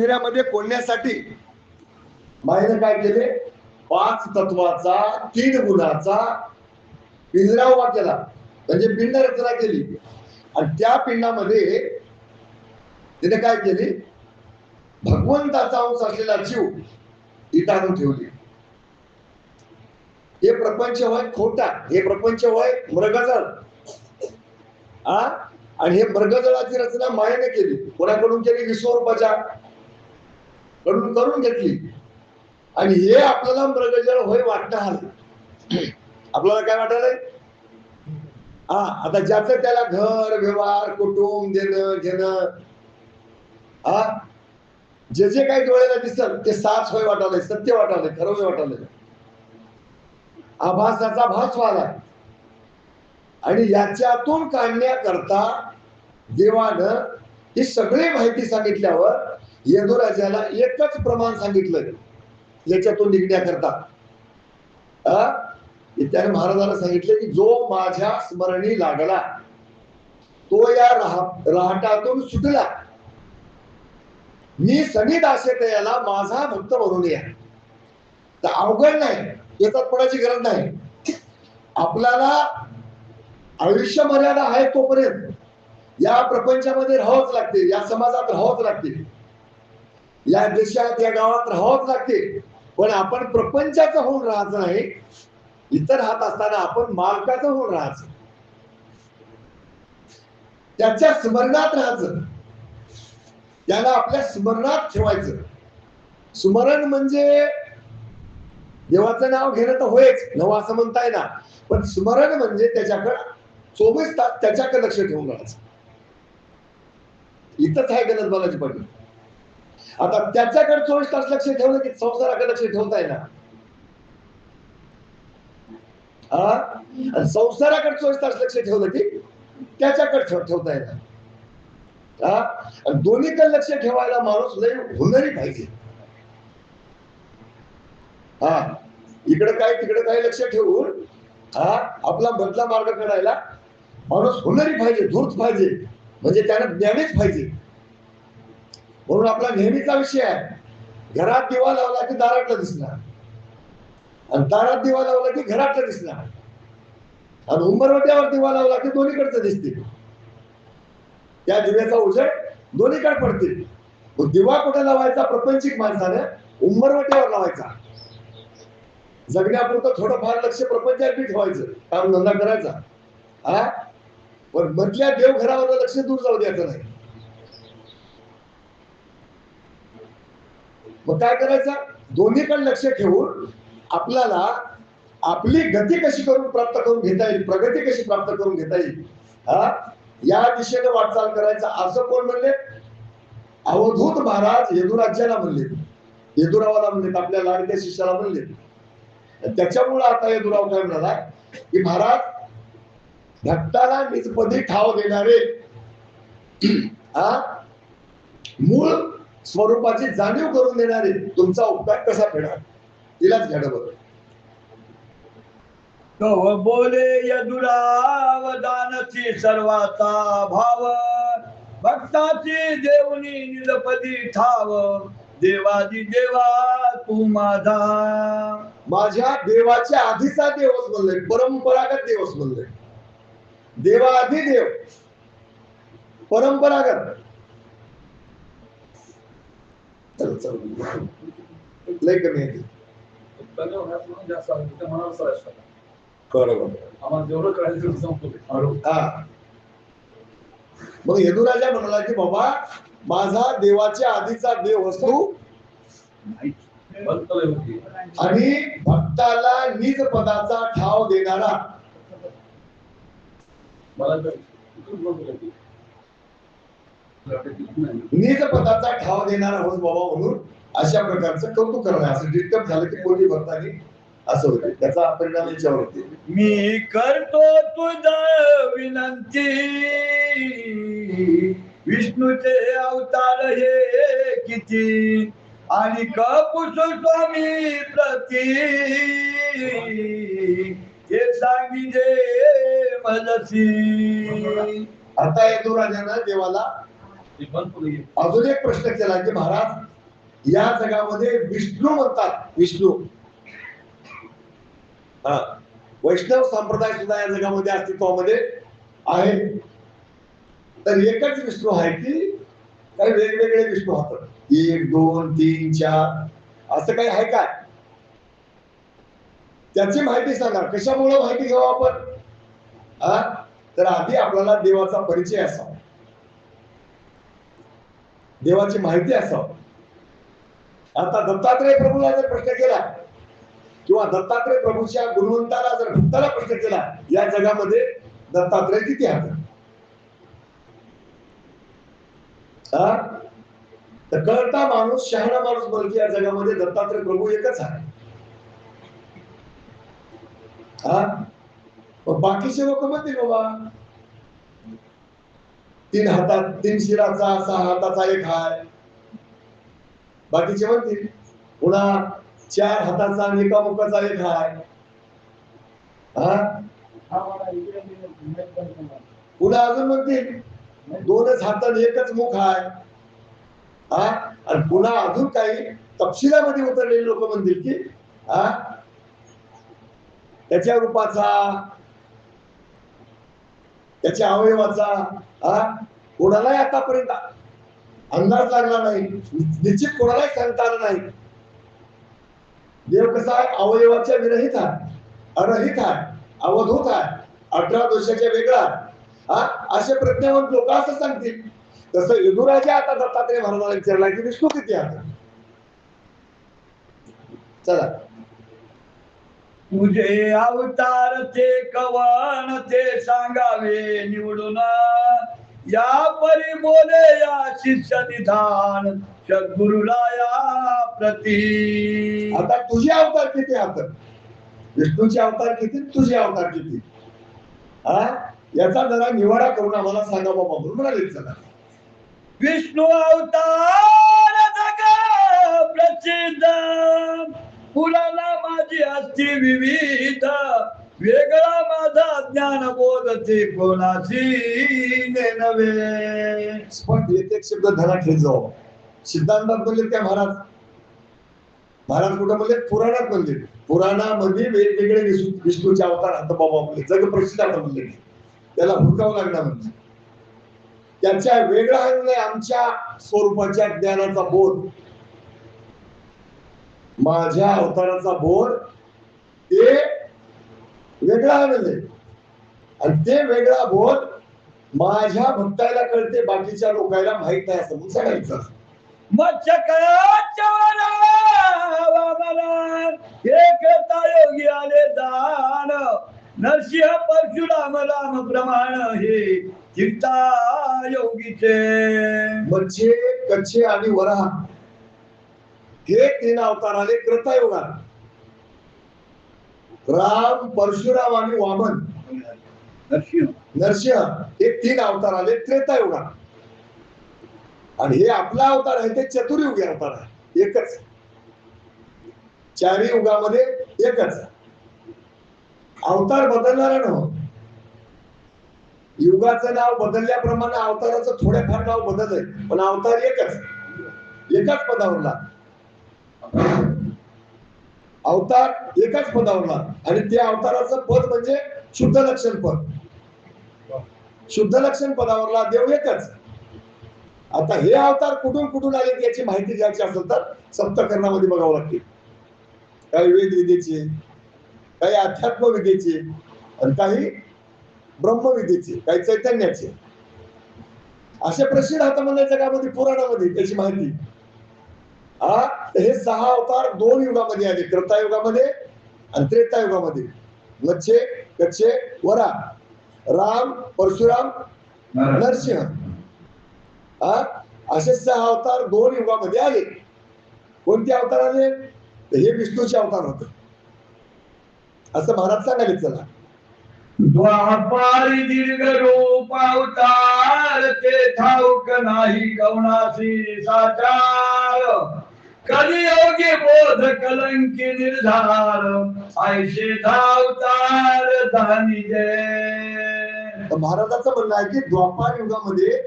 पिंजऱ्यामध्ये कोंडण्यासाठी माईने काय केले? 5 तत्वाचा 3 गुणाचा पिंजरा उभा केला, म्हणजे पिंड रचना केली. आणि त्या पिंडामध्ये तिने काय केली? भगवंताचा अंश असलेला जीव इथं आणून ठेवली. हे प्रपंच होय खोटा, हे प्रपंच होय मृगजळ. आणि हे मृगजळाची रचना मायेने केली. कोणाकडून केली? विश्वरूपाच्या कडून करून घेतली. आणि हे आपल्याला मृगजळ होय वाटणं आलं. आपल्याला काय वाटलंय? आता ज्याचं त्याला घर व्यवहार कुटुंब देणं घेणं, जे जे काही डोळ्याला दिसत ते साच होय वाटायलंय, सत्य वाटायलंय, खरं होय वाटायलंय. आभासाचा भास व्हायला. आणि याच्यातून काढण्याकरता देवानं ही सगळी माहिती सांगितल्यावर यदुराजाला एकच प्रमाण सांगितलं याच्यातून निघण्याकरता. त्याने महाराजांना सांगितलं की जो माझ्या स्मरणी लागला तो या रहाटातून सुटला. मी सनिदासेत याला माझा भक्त म्हणून या. तर अवघड नाही, येतात पडायची गरज नाही. आपल्याला आयुष्य मर्यादा आहे तोपर्यंत या प्रपंचामध्ये राहावंच लागते, या समाजात राहावंच लागते, या देशात या गावात राहावंच लागते. पण आपण प्रपंचाचं होऊन राहायचं नाही. इतर राहत असताना आपण मालकाचं होऊन राहायचं, त्याच्या स्मरणात राहायचं, त्याला आपल्या स्मरणात ठेवायचं. स्मरण म्हणजे देवाचं नाव घेणं तर होयच, नवं असं म्हणताय ना, पण स्मरण म्हणजे त्याच्याकडे 24 तास त्याच्याकडे लक्ष ठेवून राहायचं. इथंच आहे गरज बोलायची पडली. आता त्याच्याकडे 24 तास लक्ष ठेवलं की संसाराकडे लक्ष ठेवता येणार. संसाराकडे 24 तास लक्ष ठेवलं की त्याच्याकडे ठेवता येणार. दोन्हीकडे लक्ष ठेवायला माणूस लय हुनरी पाहिजे. इकडे काय तिकडे काय लक्ष ठेवून आपला बदला मार्ग काढायला माणूस हुनरी पाहिजे, धूर्त पाहिजे, म्हणजे त्याला ज्ञानीच पाहिजे. म्हणून आपला नेहमीचा विषय आहे, घरात दिवा लावला की दारातला दिसणार, आणि दारात दिवा लावला की घरातला दिसणार, आणि उंबरवट्यावर दिवा लावला की दोन्हीकडचं दिसते. त्या दिव्याचा उजेड दोन्हीकडे पडते. दिवा कुठे लावायचा? प्रपंचिक माणसाने उंबरवट्यावर लावायचा. जगण्यापुरतं थोडंफार लक्ष प्रपंचात बी ठेवायचं, काम धंदा करायचा. पण मधल्या देवघरावर लक्ष दूर जाऊ द्यायचं नाही. मग काय करायचं? दोन्हीकडे लक्ष ठेवून आपल्याला आपली गती कशी प्राप्त करून घेता येईल, प्रगती कशी प्राप्त करून घेता येईल, या दिशेने वाटचाल करायचा. असं कोण म्हणले? अवधूत महाराज यदुराजाला म्हणले, यदुरावाला म्हणले, आपल्या लाडक्या शिष्याला म्हणले. त्याच्यामुळे आता यदुराव काय म्हणाला की महाराज भक्ताला निजपदी ठाव देणारे, मूळ स्वरूपाची जाणीव करून देणारे तुमचा उपकार कसा फेडा, तिलाच घ्या. बरोबर कव बोले यदुराव दानसी सर्वाचा भाव, भक्ताची देवनी निजपदी ठाव, देवादी देवा तू माझा. माझ्या देवाच्या आधीचा देवच म्हणले, परंपरागत देवच म्हणले. देवाआधी देव, परंपरागत. लय कमी आहे मग यदुराजा म्हणाला की बाबा माझा देवाच्या आधीचा देव असतो आणि भक्ताला निज पदाचा ठाव देणारा, निज पदाचा ठाव देणारा होत बाबा म्हणून अशा प्रकारचं कौतुक करणं. असं डिस्टर्ब झालं की पोटी भरताना असं होते, त्याचा परिणाम याच्यावर होते. मी करतो तुझा विनंती, विष्णूचे अवतार हे किती, आणि कपुस स्वामी प्रती हे सांगिजे मजसी. आता यदुराजानं देवाला अजून एक प्रश्न केला की महाराज या जगामध्ये विष्णू म्हणतात, विष्णू हा वैष्णव संप्रदाय सुद्धा या जगामध्ये अस्तित्वामध्ये आहे, तर एकच विष्णू आहे की काही वेगवेगळे विष्णू आहेत, 1 2 3 4 असं काही आहे काय? त्याची माहिती सांगा. कशामुळे माहिती घेऊ आपण? तर आधी आपल्याला देवाचा परिचय असावा, देवाची माहिती असावी. आता दत्तात्रय प्रभूला जर प्रश्न केला किंवा दत्तात्रय प्रभूच्या गुरुवंताला जर भक्ताला प्रश्न केला, या जगामध्ये दत्तात्रय किती आहेत? तर कळता माणूस, शहाणा माणूस बोलतो या जगामध्ये दत्तात्रय प्रभू एकच आहे. बाकीचे लोक म्हणतील बाबा 3 हातात 3 शिराचा 6 हाताचा एक हाय, बाकीचे म्हणतील पुन्हा 4 हाताचा आणि 1 मुखाचा एक हाय, पुन्हा अजून म्हणतील 2च हात आणि 1च मुख आहे. आणि पुन्हा अजून काही तपशिलामध्ये उतरलेले लोक म्हणतील की त्याच्या रूपाचा, त्याच्या अवयवाचा कोणालाही आतापर्यंत अंदाज लागला नाही, निश्चित कोणालाही सांगता आलं नाही. देव कसा आहे? अवयवाच्या विरहित आहे, अरहित आहे, अवधूत आहे, 18 दोषाच्या वेगळा. असे प्रज्ञावंत लोक असं सांगतील. तसं यदुराजा आता दत्तात्रय महाराजांना विचारला की विष्णू किती आहे? चला, तुझे अवतार ते कवन ते सांगावे निवडून, या परी बोले या शिष्य निधान सद्गुरुला या प्रती. आता तुझे अवतार किती आहेत? विष्णूचे अवतार किती, तुझे अवतार किती? याचा जरा निवाडा करून आम्हाला सांगा बाबा म्हणून म्हणाले. चला, विष्णू अवतार जग प्रसिद्ध, पुराणा माझी असती विविध, वेगळा माझा ज्ञान बोध ते कोणाशी नव्हे. पण एक शब्द धनात घेत जाऊ. सिद्धांतात म्हणले काय महाराज? महाराज कुठं म्हणले? पुराणात म्हणले. पुराणामध्ये वेगवेगळे विष्णूचे अवतार आता बाबा म्हणले, जग प्रसिद्ध आता म्हणले, त्याला हुडकावं लागणार म्हणजे. त्यांच्या वेगळा आहे आमच्या स्वरूपाच्या ज्ञानाचा बोध, माझ्या अवताराचा बोध ते वेगळा आहे म्हणजे. आणि ते वेगळा बोध माझ्या भक्ताला कळते, बाकीच्या लोकांना माहित नाही असं म्हणून सांगायचं. योगी आले दान, नरसिंह परशुराम राम प्रमाण हे चिंता योगीचे. मच्छे, कच्छे आणि वराह हे 3 अवतार आले त्रेतायुगात. राम, परशुराम आणि वामन, नरसिंह हे 3 अवतार आले त्रेतायुगात. आणि हे आपला अवतार आहे ते चतुर्युगी अवतार आहे, एकच. 4 युगामध्ये एकच अवतार बदलणारा नव्ह. युगाचं नाव बदलल्याप्रमाणे अवताराचं थोडेफार नाव बदललंय, पण अवतार एकच, एकाच पदावरला अवतार, एकाच पदावरला. आणि त्या अवताराचं पद म्हणजे शुद्ध लक्षण पद. शुद्ध लक्षण पदावरला देव एकच. आता हे अवतार कुठून कुठून आले याची माहिती घ्यायची असेल तर सप्तकर्णामध्ये बघावं लागते. काही वेद विद्येचे, काही अध्यात्म विद्येचे, आणि काही ब्रह्मविद्येचे, काही चैतन्याचे. असे प्रसिद्ध आता म्हणजे जगामध्ये पुराणामध्ये त्याची माहिती. हे 6 अवतार 2 युगामध्ये आले, त्रेतायुगामध्ये आणि त्रेतायुगामध्ये. मच्छे, कच्छे, वरा, राम, परशुराम, नरसिंह असे 6 अवतार 2 युगामध्ये आले. कोणते अवतार आले? हे विष्णूचे अवतार होते असं महाराज सांगायला. चला, द्वापारी दीर्घ रूप अवतार ते ठाऊक नाही कवनासी साचार, कलियोगी बोध कलंकी निर्धार, ऐशे धावतार धानी जय. महाराजांचं म्हणणं आहे की द्वापार युगामध्ये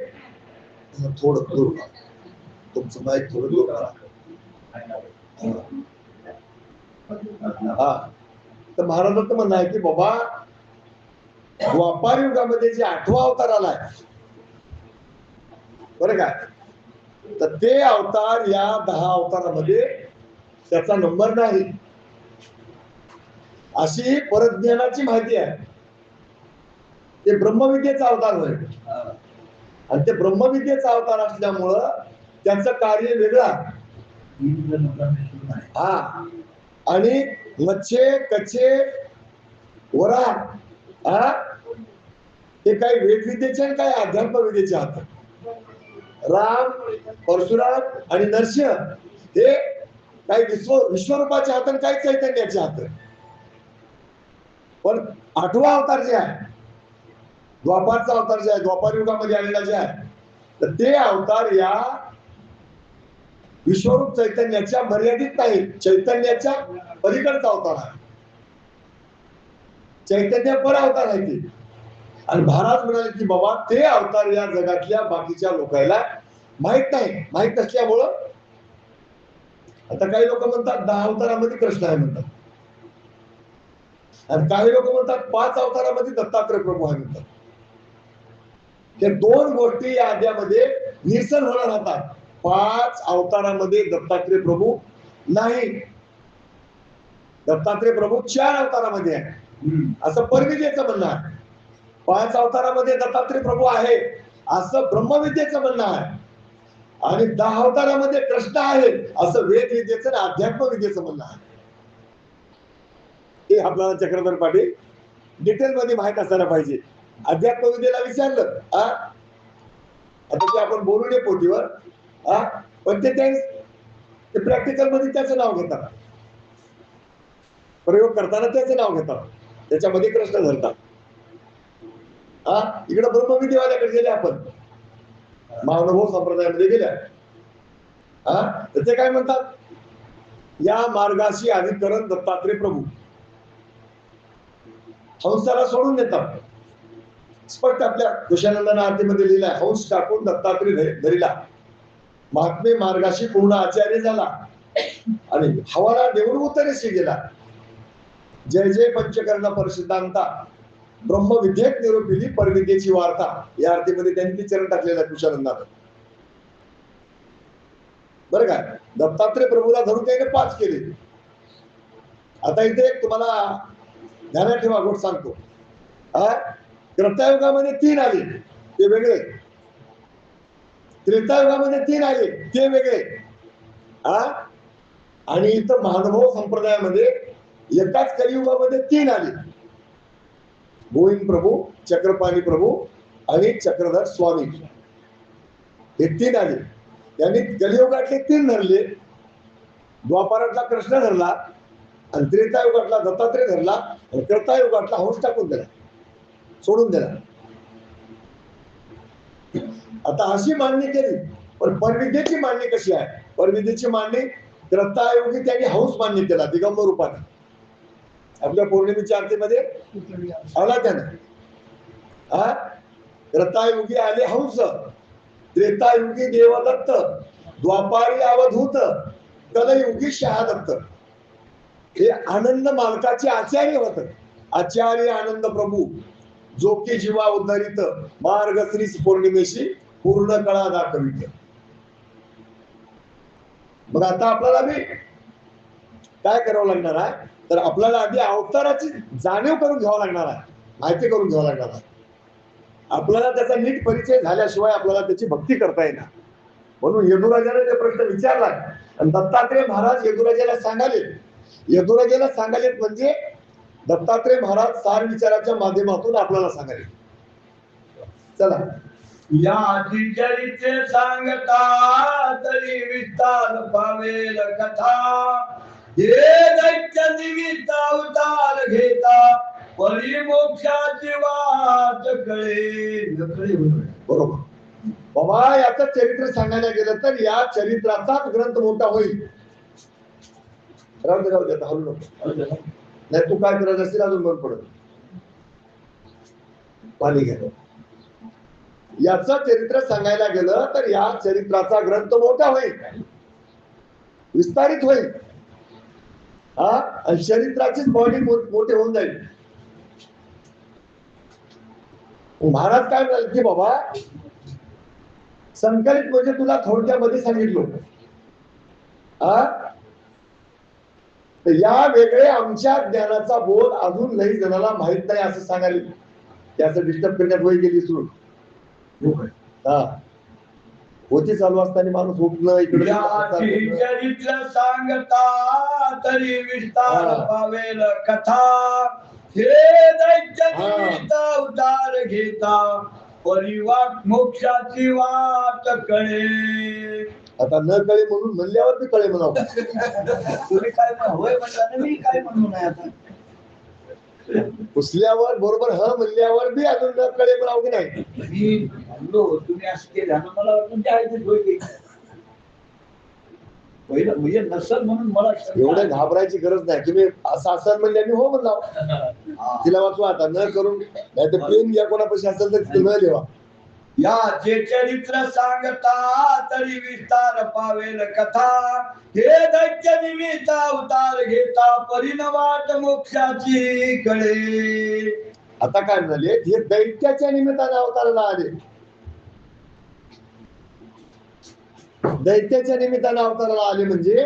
थोडं दूर करा. तुमचं माईक थोडं दूर करा. हा, तर महाराजांचं म्हणणं आहे की बाबा द्वापार युगामध्ये जे 8वा अवतार आलाय बरं का, तर ते अवतार या 10 अवतारामध्ये त्याचा नंबर नाही, अशी परज्ञानाची माहिती आहे. ते ब्रह्मविद्येचा अवतार होय, आणि ते ब्रह्मविद्येचा अवतार असल्यामुळं त्याचं कार्य वेगळा. हा, आणि मच्छे कच्छे वरा हा, ते काही वेदविद्येचे आणि काही अध्यात्म विद्येचे हात. राम, परशुराम आणि नरसिंह हे काही विश्वरूपाचे हात आणि काही चैतन्याचे हात. पण 8वा अवतार जे आहे, द्वापारचा अवतार जे आहे, द्वापार युगामध्ये आलेला जे आहे, तर ते अवतार या विश्वरूप चैतन्याच्या मर्यादित नाही, चैतन्याच्या पलीकडचा अवतार आहे. चैतन्य पर अवतार आहे ते. आणि महाराज म्हणाले की बाबा ते अवतार या जगातल्या बाकीच्या लोकांना माहित नाही. माहित नसल्यामुळं आता काही लोक म्हणतात 10 अवतारामध्ये कृष्ण आहे म्हणतात, आणि काही लोक म्हणतात 5 अवतारामध्ये दत्तात्रय प्रभू आहे म्हणतात. हे 2 गोष्टी या अध्यामध्ये निरसन होणार राहतात. 5 अवतारामध्ये दत्तात्रय प्रभू नाही, दत्तात्रय प्रभू 4 अवतारामध्ये आहे असं परविद्येचं म्हणणं आहे. 5 अवतारामध्ये दत्तात्रय प्रभू आहे असं ब्रह्मविद्येचं म्हणणं आहे, आणि 10 अवतारामध्ये कृष्ण आहे असं वेद विद्येचं आणि अध्यात्म विद्येचं म्हणणं आहे. हे आपल्याला चक्रधर पाटील डिटेल मध्ये माहित असायला पाहिजे. अध्यात्म विद्येला विचारलं आता ते आपण बोलू नये पोटीवर, पण ते प्रॅक्टिकल मध्ये त्याचं नाव घेतात, प्रयोग करताना त्याचं नाव घेतात, त्याच्यामध्ये कृष्ण धरतात. इकडे ब्रह्मविद्येवाल्याकडे गेले आपण, महानुभव संप्रदायामध्ये गेल्या, तर ते काय म्हणतात, या मार्गाशी अधिकरण दत्तात्रय प्रभू हंसाला सोडून देतात. स्पष्ट आपल्या कुशानंदन आरतीमध्ये लिहिलाय, हंस टाकून दत्तात्रय धरिला, महात्मे मार्गाशी पूर्ण आचार्य झाला, आणि हवाला देऊन उतरेशी गेला. जय जय पंचकर्ण परिसिद्धांता, ब्रह्मविद्येत निरूपिली परविद्येची वार्ता. या आरतीमध्ये त्यांनी ते चरण टाकलेलं आहे कुशानंदानं. बरं काय, दत्तात्रय प्रभूला धरून त्याने 5 केले. आता इथे तुम्हाला ध्यानात ठेवा, गोष्ट सांगतो. त्रेतायुगामध्ये 3 आले, ते वेगळे. त्रेतायुगामध्ये 3 आले, ते वेगळे. आणि इथं महानुभव संप्रदायामध्ये एकाच कलियुगामध्ये 3 आले, गोविंद प्रभू, चक्रपाणी प्रभू आणि चक्रधर स्वामी. हे 3 आले. त्यांनी कलियुगातले 3 धरले, द्वापारातला कृष्ण धरला, आणि त्रेतायुगातला दत्तात्रय धरला, आणि त्रेतायुगातला हंस टाकून दिला, सोडून दिला. आता अशी मांडणी केली. पण परविद्येची मांडणी कशी आहे? परविद्येची मांडणी त्रेतायुगी त्यांनी हंस मान्य केला दिगंबर रूपाने. आपल्या पौर्णिमेच्या आरतीमध्ये आला त्यानं. त्रेतायुगी आले हंस, त्रेतायुगी देवदत्त, द्वापारी अवधूत, कलयुगी शहादत्त. हे आनंद मालकाचे आचार्य होत. आचार्य आनंद प्रभू, जो की जीवा उद्धरित, मार्गश्री पौर्णिमेशी पूर्ण कळा दाखवित. मग आता आपल्याला बी काय करावं लागणार आहे, तर आपल्याला आधी अवताराची जाणीव करून घ्यावं लागणार आहे, माहिती करून घ्यावं लागणार आहे. आपल्याला त्याचा नीट परिचय झाल्याशिवाय आपल्याला त्याची भक्ती करता येणार. म्हणून यदुराजाने ते प्रश्न विचारला, आणि दत्तात्रय महाराज यदुराजाला सांगाले. यदुराजाला सांगाले म्हणजे दत्तात्रय महाराज सार विचाराच्या माध्यमातून आपल्याला सांगाले. चला, याची चरित्र सांगता तरी विस्तार पावेल कथा. हे दैत्य निमित्त अवतार घेता, परिमोक्षाची वाट कळे नकळे. बरोबर बाबा, याचं चरित्र सांगायला गेलं तर या चरित्राचाच ग्रंथ मोठा होईल. राहू दे हलू नको, नाही तू काय करत असतील अजून बंद पडत. पाणी घ्या. याचं चरित्र सांगायला गेलं तर या चरित्राचा ग्रंथ मोठा होईल, विस्तारित होईल. हा, आणि चरित्राचीच बॉडी मोठे होऊन जाईल. महाराज काय म्हणाले की बाबा संकलित म्हणजे तुला थोडक्यामध्ये सांगितलं. तर या वेगळे आमच्या ज्ञानाचा बोध अजून लई जणाला माहित नाही असं सांगायला त्याचं डिस्टर्ब करण्यात वय गेली सुरू. हा, होती चालू असताना माणूस उठणं इकडे चरित्र सांगता तरी विस्तार पावेल कथा, हे दैत्य उतार घेता परिवार मोक्षाची वाट कळे. आता न कळे म्हणून म्हणल्यावर मी कळे म्हणावं. तुम्ही काय होय म्हणता मी काय म्हणू नाही. आता पुसल्यावर बरोबर ह म्हणल्यावर बी अजून न कळे म्हणावं की नाही. मी म्हणलो तुम्ही असं केलं मला वाटतं ते पहिलं म्हणजे नसल म्हणून मला एवढं घाबरायची गरज नाही. तुम्ही असं असं म्हणले मी हो म्हणला तिला वाचवा. आता न करून नाही तर प्रेम घ्या कोणापाशी असेल तर तिथे न देवा. या जे चरित्र सांगता तरी विस्तार पावेल कथा, हे दैत्य निमित्त अवतार घेता परिणवाट मोक्षाची कळे. आता काय म्हणाले, हे दैत्याच्या निमित्ताने अवताराला आले. दैत्याच्या निमित्ताने अवताराला आले म्हणजे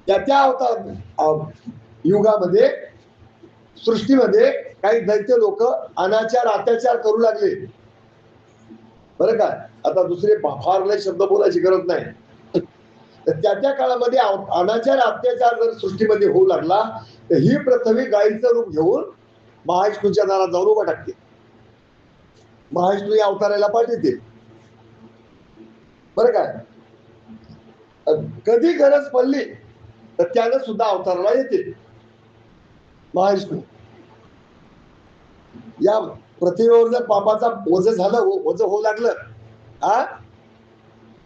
त्या अवतार युगामध्ये सृष्टीमध्ये काही दैत्य लोक अनाचार अत्याचार करू लागले. बरं काय, आता दुसरे फार लय शब्द बोलायची गरज नाही. तर त्या काळामध्ये अनाचार अत्याचार जर सृष्टीमध्ये होऊ लागला तर ही पृथ्वी गायीचं रूप घेऊन महाविष्णूच्या दारात जाऊन उभा टाकते. महाविष्णू या अवताराला पाठवते. बरं काय, कधी गरज पडली तर त्यानं सुद्धा अवताराला येते महाविष्णू. या पृथ्वीवर जर पापाचा ओझ झालं, ओझ होऊ लागलं,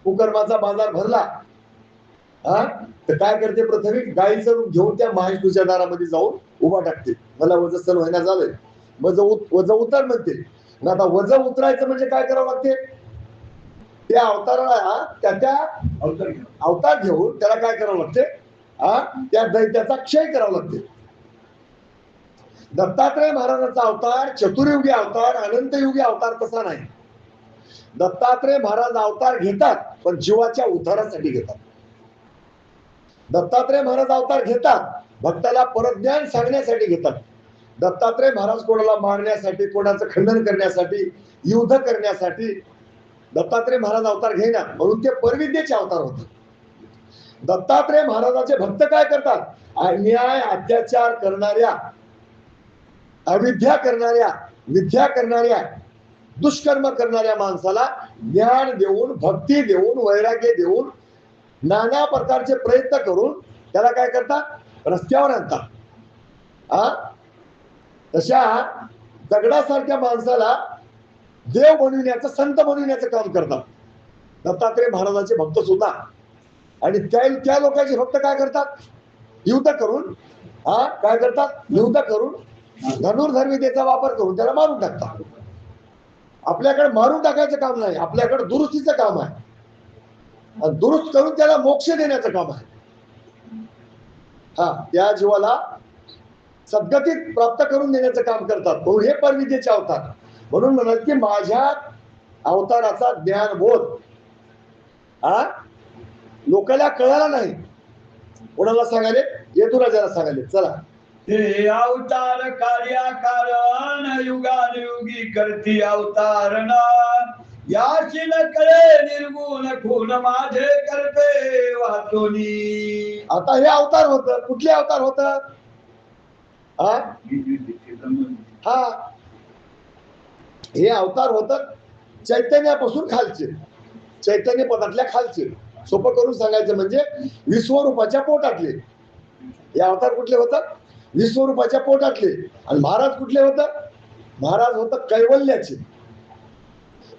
कुकर्माचा बाजार भरला, तर काय करते पृथ्वी, गायीचं रूप घेऊन त्या महाविष्णूच्या दारामध्ये जाऊन उभा टाकते. मला वज सण व्हायला झालंय, वज उतर म्हणते. आता वज उतरायचं म्हणजे काय करावं लागते, त्या अवताराला त्या अवतार घेऊन त्याला काय करावं लागते, त्या दैत्याचा क्षय करावा लागते. दत्तात्रय महाराजांचा अवतार चतुर्युगी अवतार, अनंतयुगी अवतार तसा नाही. दत्तात्रय महाराज अवतार घेतात पण जीवाच्या उद्धारासाठी घेतात. दत्तात्रय महाराज अवतार घेतात भक्ताला परज्ञान सांगण्यासाठी घेतात. दत्तात्रय महाराज कोणाला मारण्यासाठी, कोणाचं खंडन करण्यासाठी, युद्ध करण्यासाठी दत्तात्रय महाराज अवतार घेणार, म्हणून ते परविद्येचे अवतार होतात. दत्तात्रय महाराजाचे भक्त काय करतात, अन्याय अत्याचार करणाऱ्या, अविद्या करणाऱ्या, विद्या करणाऱ्या, दुष्कर्म करणाऱ्या माणसाला ज्ञान देऊन, भक्ती देऊन, वैराग्य देऊन, नाना प्रकारचे प्रयत्न करून त्याला काय करतात, रस्त्यावर आणतात. तशा दगडासारख्या माणसाला देव बनविण्याचं, संत बनविण्याचं काम करतात दत्तात्रय महाराजांचे भक्त सुद्धा. आणि त्या लोकांचे भक्त काय करतात, युद्ध करून, काय करतात, युद्ध करून धनुर्धर विद्येचा वापर करून त्याला मारून टाकतात. आपल्याकडे मारून टाकायचं काम नाही, आपल्याकडे दुरुस्तीचं काम आहे. दुरुस्त करून त्याला मोक्ष देण्याचं काम आहे. त्या जीवाला सद्गतीत प्राप्त करून देण्याचं काम करतात. म्हणून हे परविद्येचे अवतार. म्हणून म्हणत की माझ्या अवताराचा ज्ञानबोध लोकांना कळाला नाही. कोणाला सांगाले, येतुराजाला सांगाले. चला, हे अवतार कार्याकारण युगानुयुगी करती अवतारणा, याची न कळे निर्गुण खून माझे करते वाचोनी. आता हे अवतार होत, कुठले अवतार होत, हे अवतार होत चैतन्यापासून खालचे, चैतन्य पदातल्या खालचे. सोपं करून सांगायचं म्हणजे विश्वरूपाच्या पोटातले हे अवतार कुठले होतात, विश्वरूपाच्या पोटातले. आणि महाराज कुठले होत, महाराज होत कैवल्याचे,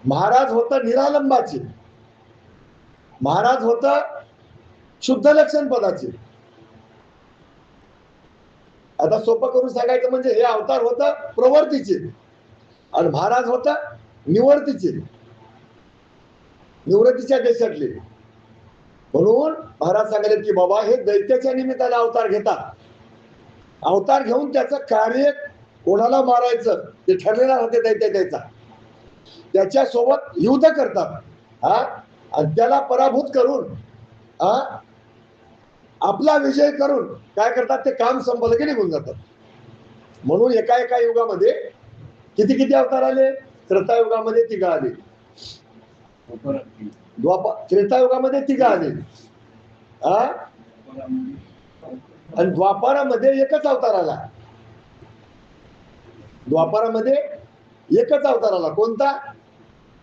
महाराज होत निरालंबाचे, महाराज होत शुद्ध लक्षण पदाचे. आता सोपं करून सांगायचं म्हणजे हे अवतार होत प्रवृत्तीचे आणि महाराज होत निवृत्तीच्या देशातले. म्हणून महाराज सांगायले की बाबा हे दैत्याच्या निमित्ताने अवतार घेतात. अवतार घेऊन त्याचं कार्य कोणाला मारायचं ते ठरलेला राहते दैत्याचा. त्याच्यासोबत युद्ध करतात आणि त्याला पराभूत करून आपला विजय करून काय करतात ते काम संपलं की निघून जातात. म्हणून एका युगामध्ये किती अवतार आले? त्रेतायुगामध्ये 3 आले, त्रेतायुगामध्ये 3 आले आणि द्वापारामध्ये एकच अवतार आला. द्वापारामध्ये एकच अवतार आला. कोणता?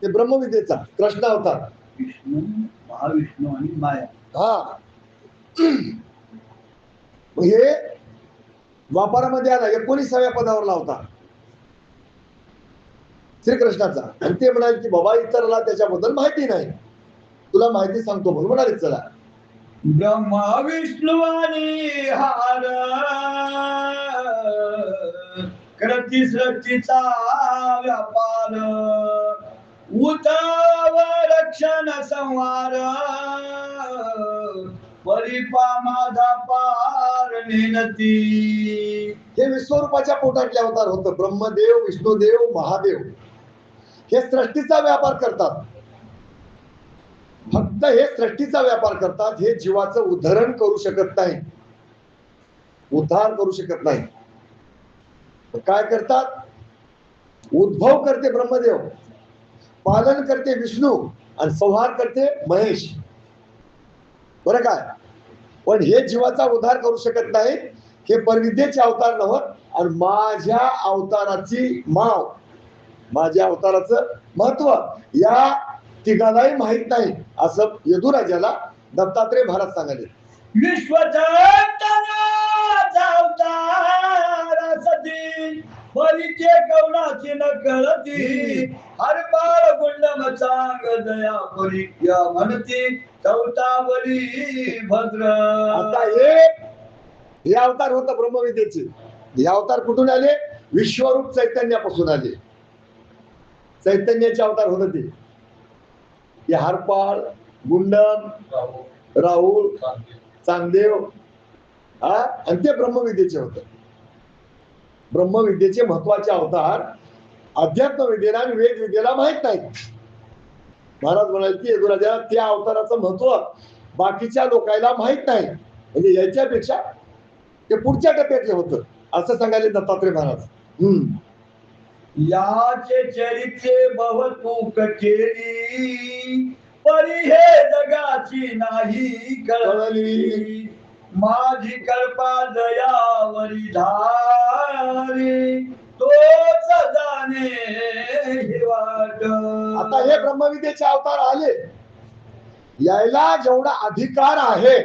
ते ब्रह्मविद्येचा कृष्ण अवतार. विष्णू, महाविष्णू आणि माया. हे द्वापारामध्ये आला. 19व्या पदावरला होता श्रीकृष्णाचा. आणि ते म्हणाले की बाबा इतराला त्याच्याबद्दल माहिती नाही, तुला माहिती सांगतो म्हणून म्हणाले चला. ब्रह्मा विष्णू आणि हार करती सृष्टीचा व्यापार, उताव रक्षण संहार, परिपा माझा पार नेनती. हे विश्वरूपाच्या पोटातले अवतार होतं. ब्रह्मदेव, विष्णुदेव, महादेव हे सृष्टीचा व्यापार करतात. फक्त हे सृष्टीचा व्यापार करतात. हे जीवाचं उद्धरण करू शकत नाही, उद्धार करू शकत नाही. काय करतात? उद्भव करते ब्रह्मदेव, पालन करते विष्णू आणि संहार करते महेश. बरं काय? पण हे जीवाचा उद्धार करू शकत नाही. हे परविद्येचे अवतार नव्हत. आणि माझ्या अवताराची माव, माझ्या अवताराचं महत्व या तिघालाही माहित नाही असं यदुराजाला दत्तात्रय महाराज सांगाले. परिचय कवनाची न कळती, हर बाळ गुंडम चांग दया परी या म्हणती चौतावली भद्र. आता हे अवतार होतं ब्रह्मविद्येचे. हे अवतार कुठून आले? विश्वरूप चैतन्यापासून आले. चैतन्याचे अवतार होत ते हरपाळ, गुंडम, राहुल, चांगदेव आणि ते ब्रह्मविद्येचे होते. ब्रह्मविद्येचे महत्वाचे अवतार अध्यात्म विद्येला आणि वेद विद्येला माहित नाही. महाराज म्हणाले की यदुराजाला त्या अवताराचं महत्व बाकीच्या लोकांना माहित नाही. म्हणजे याच्यापेक्षा ते पुढच्या टप्प्यातले होतं असं सांगायले दत्तात्रय महाराज. याचे चरित्रे बहुतूक केली, परी हे जगाची नाही कळली. माझी कल्पा दयावरी धारी, तोच जाणे हे वाट. आता हे ब्रह्मविद्येचे अवतार आले. यायला जेवढा अधिकार आहे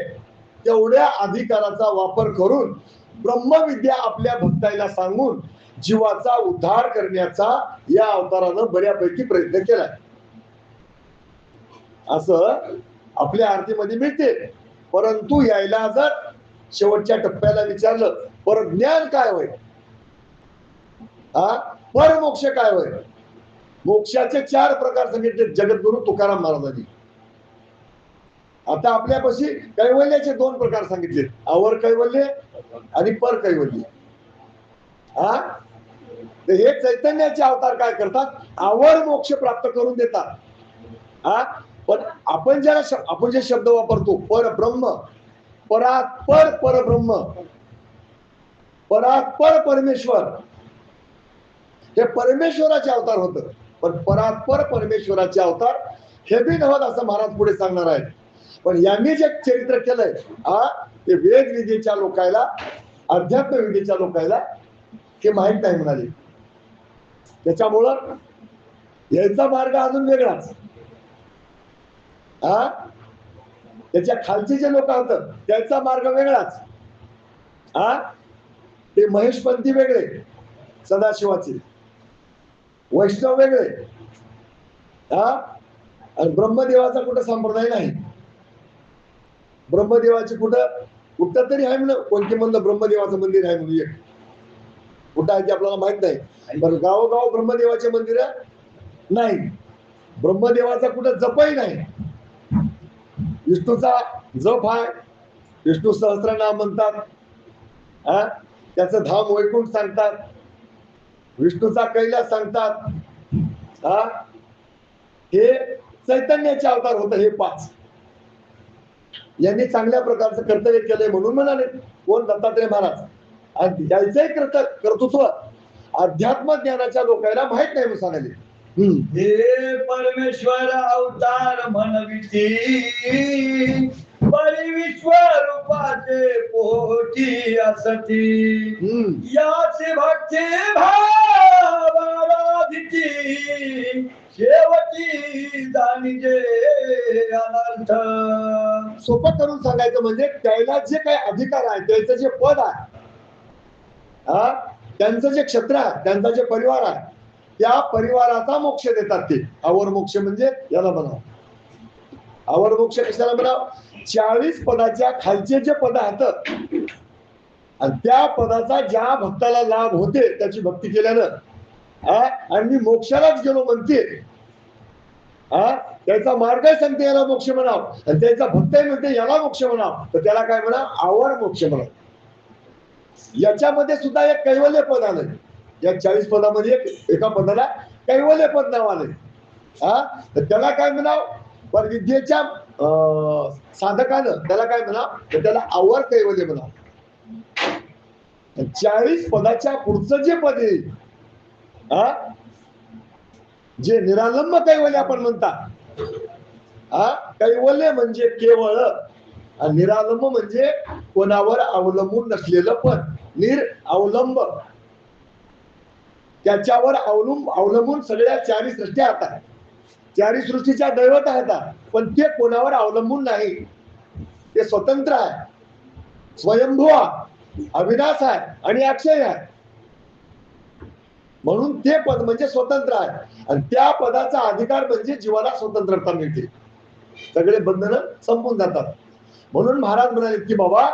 तेवढ्या अधिकाराचा वापर करून ब्रह्मविद्या आपल्या भक्ताला सांगून जीवाचा उद्धार करण्याचा या अवतारानं बऱ्यापैकी प्रयत्न केलाय असं आपल्या आरतीमध्ये मिळते. परंतु यायला जर शेवटच्या टप्प्याला विचारलं पर ज्ञान काय होय, परमोक्ष काय होय, मोक्षाचे 4 प्रकार सांगितले जगद्गुरु तुकाराम महाराजांनी. आता आपल्यापाशी कैवल्याचे 2 प्रकार सांगितले, अवर कैवल्य आणि पर कैवल्य. हे चैतन्याचे अवतार काय करतात? आवर मोक्ष प्राप्त करून देतात. पण आपण जे शब्द वापरतो परब्रह्म, परात्पर परब्रह्म, परात्पर परमेश्वर, हे परमेश्वराचे अवतार होत. पण परात्पर परमेश्वराचे अवतार हे बी नव्हत असं महाराज पुढे सांगणार आहेत. पण यांनी जे चरित्र केलंय ते वेद विद्येच्या लोकायला, अध्यात्म विद्येच्या लोकायला हे माहित नाही म्हणाले. त्याच्यामुळं यायचा मार्ग अजून वेगळाच. त्याच्या खालचे जे लोक होतं त्याचा मार्ग वेगळाच. ते महेशपंथी वेगळे, सदाशिवाचे वैष्णव वेगळे, आणि ब्रह्मदेवाचा कुठं संप्रदाय नाही. ब्रह्मदेवाचे कुठं तरी आहे म्हणून, कोणते म्हणलं ब्रह्मदेवाचं मंदिर आहे म्हणून एक कुठं आहे ते आपल्याला माहित नाही. पण गावोगाव ब्रह्मदेवाचे मंदिर नाही. ब्रह्मदेवाचा कुठं जपही नाही. विष्णूचा जप आहे, विष्णू सहस्रनाम म्हणतात, हा त्याचं धाम वैकुंठ सांगतात, विष्णूचा कैलास सांगतात. हा हे चैतन्याचे अवतार होत हे 5. यांनी चांगल्या प्रकारचं कर्तव्य केलंय म्हणून म्हणाले. कोण? दत्तात्रय महाराज. आणि यायचंही कर्तृत्व अध्यात्म ज्ञानाच्या लोकांना माहित नाही म्हणून सांगायले. हे परमेश्वर अवतार म्हणविती, परिविश्व रूपाचे पोटी असती, याचे भक्ती भावाराधिती, शेवटी जाणीजे अनर्थ. सोपं करून सांगायचं म्हणजे त्याला जे काही अधिकार आहे, त्याचं जे पद आहे, त्यांचं जे क्षेत्र आहे, त्यांचा जे परिवार आहे, त्या परिवाराचा मोक्ष देतात ते. आवर मोक्ष म्हणजे याला म्हणावं. आवर मोक्ष कशाला म्हणावं? 40 पदाच्या खालचे जे पद आहेत आणि त्या पदाचा ज्या भक्ताला लाभ होते त्याची भक्ती केल्यानं, आणि मी मोक्षालाच गेलो म्हणते, त्याचा मार्ग सांगते याला मोक्ष म्हणाव, आणि त्याचा भक्त म्हणते याला मोक्ष म्हणाव, तर त्याला काय म्हणा? आवर मोक्ष म्हणाव. याच्यामध्ये सुद्धा एक कैवल्य पद आलंय. या 40 पदामध्ये एका पदाला कैवल्य पद नाव आलंय. तर त्याला काय म्हणाव? पर विद्येच्या साधकानं त्याला काय म्हणाव? तर त्याला आवर कैवल्य म्हणाव. 40 पदाच्या पुढचं जे पद येईल, जे निरालंब कैवल्य आपण म्हणतात, कैवल्य म्हणजे केवळ, आणि निरालंब म्हणजे कोणावर अवलंबून नसलेलं पद. अवलंब, त्याच्यावर अवलंबून सगळ्या 4 सृष्ट्या आहेत. 4 सृष्टीच्या दैवत आहेत, पण ते कोणावर अवलंबून नाही. ते स्वतंत्र आहे, स्वयंभू आहे, अविनाश आहे आणि अक्षय आहे. म्हणून ते पद म्हणजे स्वतंत्र आहे, आणि त्या पदाचा अधिकार म्हणजे जीवाला स्वतंत्रता मिळते. सगळे बंधन संपून जातात. म्हणून महाराज म्हणाले की बाबा,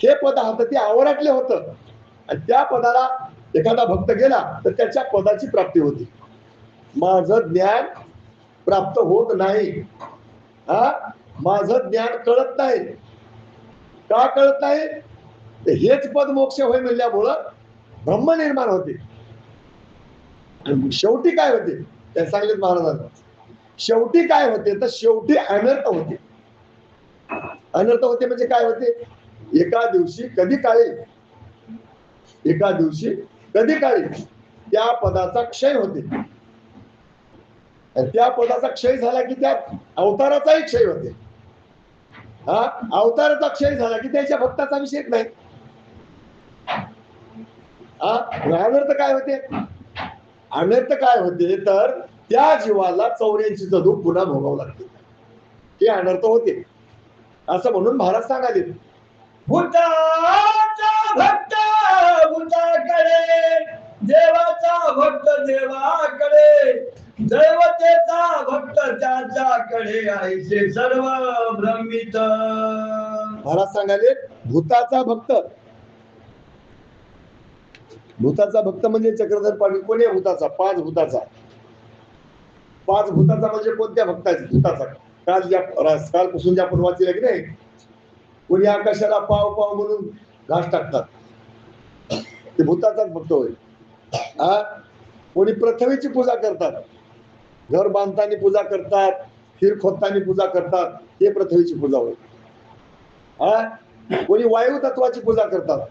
हे पद होतं ते आवरातले होतं, आणि त्या पदाला एखादा भक्त गेला तर त्याच्या पदाची प्राप्ती होती. माझं ज्ञान प्राप्त होत नाही, माझं ज्ञान कळत नाही. का कळत नाही? हेच पद मोक्ष होय म्हणल्यामुळं ब्रह्म निर्माण होते. शेवटी काय होते ते सांगितलं महाराजांना. शेवटी काय होते? तर शेवटी अनर्थ होते. अनर्थ होते म्हणजे काय होते? एका दिवशी कधी काळी त्या पदाचा क्षय होते. त्या पदाचा क्षय झाला की त्या अवताराचाही क्षय होते. अवताराचा क्षय झाला की त्याच्या भक्ताचा विषय नाही. अनर्थ काय होते? अनर्थ काय होते तर त्या जीवाला 84 दुःख पुन्हा भोगावं लागते. ते अनर्थ होते. असं म्हणून महाराज सांगाले, भूताचा भक्त भूताकडे, देवाचा भक्त देवाकडे, दैवतेचा भक्त त्याच्याकडे, आईचे सर्व ब्रह्मित. महाराज सांगाले, भूताचा भक्त म्हणजे चक्रधर पाटील. कोणी भूताचा? 5 भूताचा. 5 भूताचा म्हणजे कोणत्या भक्ताची? भूताचा. कालपासून ज्या आपण वाचले की नाही, कोणी आकाशाला पाव म्हणून घास टाकतात, ते भूताचाच भक्त होय. कोणी पृथ्वीची पूजा करतात, घर बांधताना पूजा करतात, खीर खोदताना पूजा करतात, हे पृथ्वीची पूजा होय. कोणी वायू तत्वाची पूजा करतात,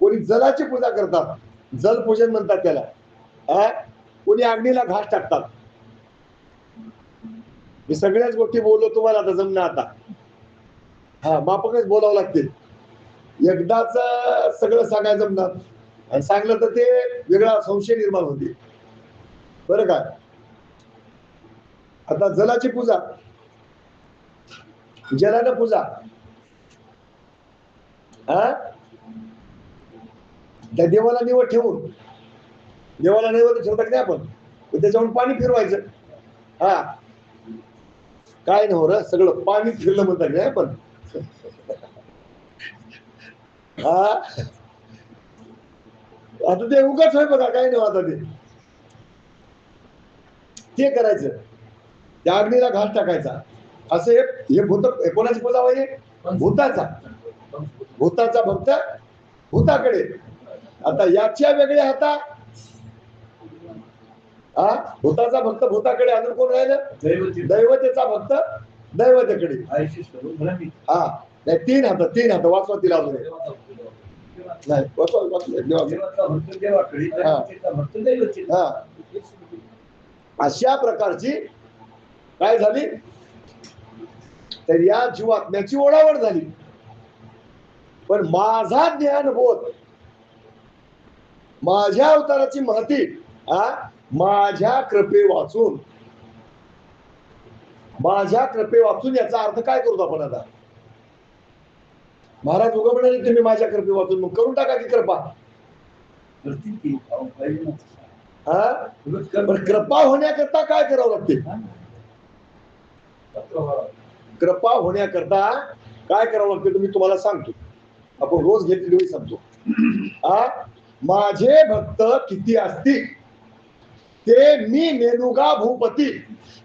कोणी जलाची पूजा करतात, जलपूजन म्हणतात त्याला. कोणी अग्नीला घास टाकतात. मी सगळ्याच गोष्टी बोललो तुम्हाला, आता जमणार आता. मापकच बोलावं लागते. एकदाच सगळं सांगायचं जमणार, आणि सांगलं तर ते वेगळा संशय निर्माण होते. बरं का? आता जलाची पूजा, जलानं पूजा, त्या देवाला निवड ठेवून, देवाला नैवेद्य ठेवतात नाही आपण, त्याच्यावर पाणी फिरवायचं. काय नाही हो र, सगळं पाणी फिरलं म्हणतात नाही आपण. आता ते उगाच आहे बघा, काय नाही आता ते. ते करायचं, त्या अग्नीला घास टाकायचा. असे हे भूत, कोणाची पूजा होईल? भूताचा. भूताचा भक्त भूताकडे. आता याच्या वेगळ्या हाता, हा भूताचा भक्त भूताकडे, अजून कोण राहिलं? दैवतेचा भक्त दैवतेकडे. हा नाही, तीन हात वाचवा तिला अजून नाही, अशा प्रकारची काय झाली, तर या जीवात्म्याची ओढावड झाली. पण माझा ज्ञानबोध, माझ्या अवताराची महती माझ्या कृपे वाचून, माझ्या कृपे वाचून याचा अर्थ काय करतो आपण आता? महाराज उगा म्हणाले तुम्ही माझ्या कृपे वाचून, मग करून टाका की कृपा. पण कृपा होण्याकरता काय करावं लागते? कृपा होण्याकरता काय करावं लागते तुम्ही तुम्हाला सांगतो, आपण रोज घेतली सांगतो. माझे भक्त किती असतील ते मी मेनुगा भूपती,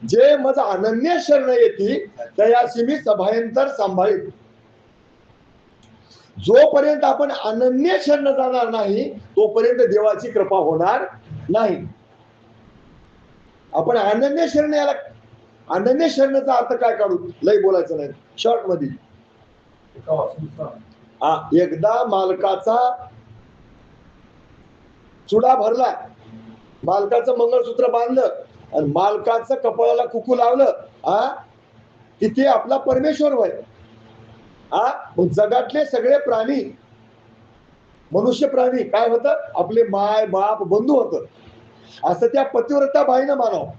जे मज अनन्य शरण येती तयाशी मी सभायंतर सांभाळीत. जोपर्यंत आपण अनन्य शरण जाणार नाही तोपर्यंत देवाची कृपा होणार नाही. आपण अनन्य शरण, याला अनन्य शरणचा अर्थ काय काढू? लय बोलायचं नाही, शॉर्ट मध्ये. एकदा मालकाचा चुडा भरला, मालकाचं मंगळसूत्र बांधलं आणि मालकाचं कपाळाला कुकू लावलं, तिथे आपला परमेश्वर होय. मग जगातले सगळे प्राणी, मनुष्य प्राणी काय होतं? आपले माय बाप बंधू होत. असं त्या पतिव्रता बाईनं मानावं.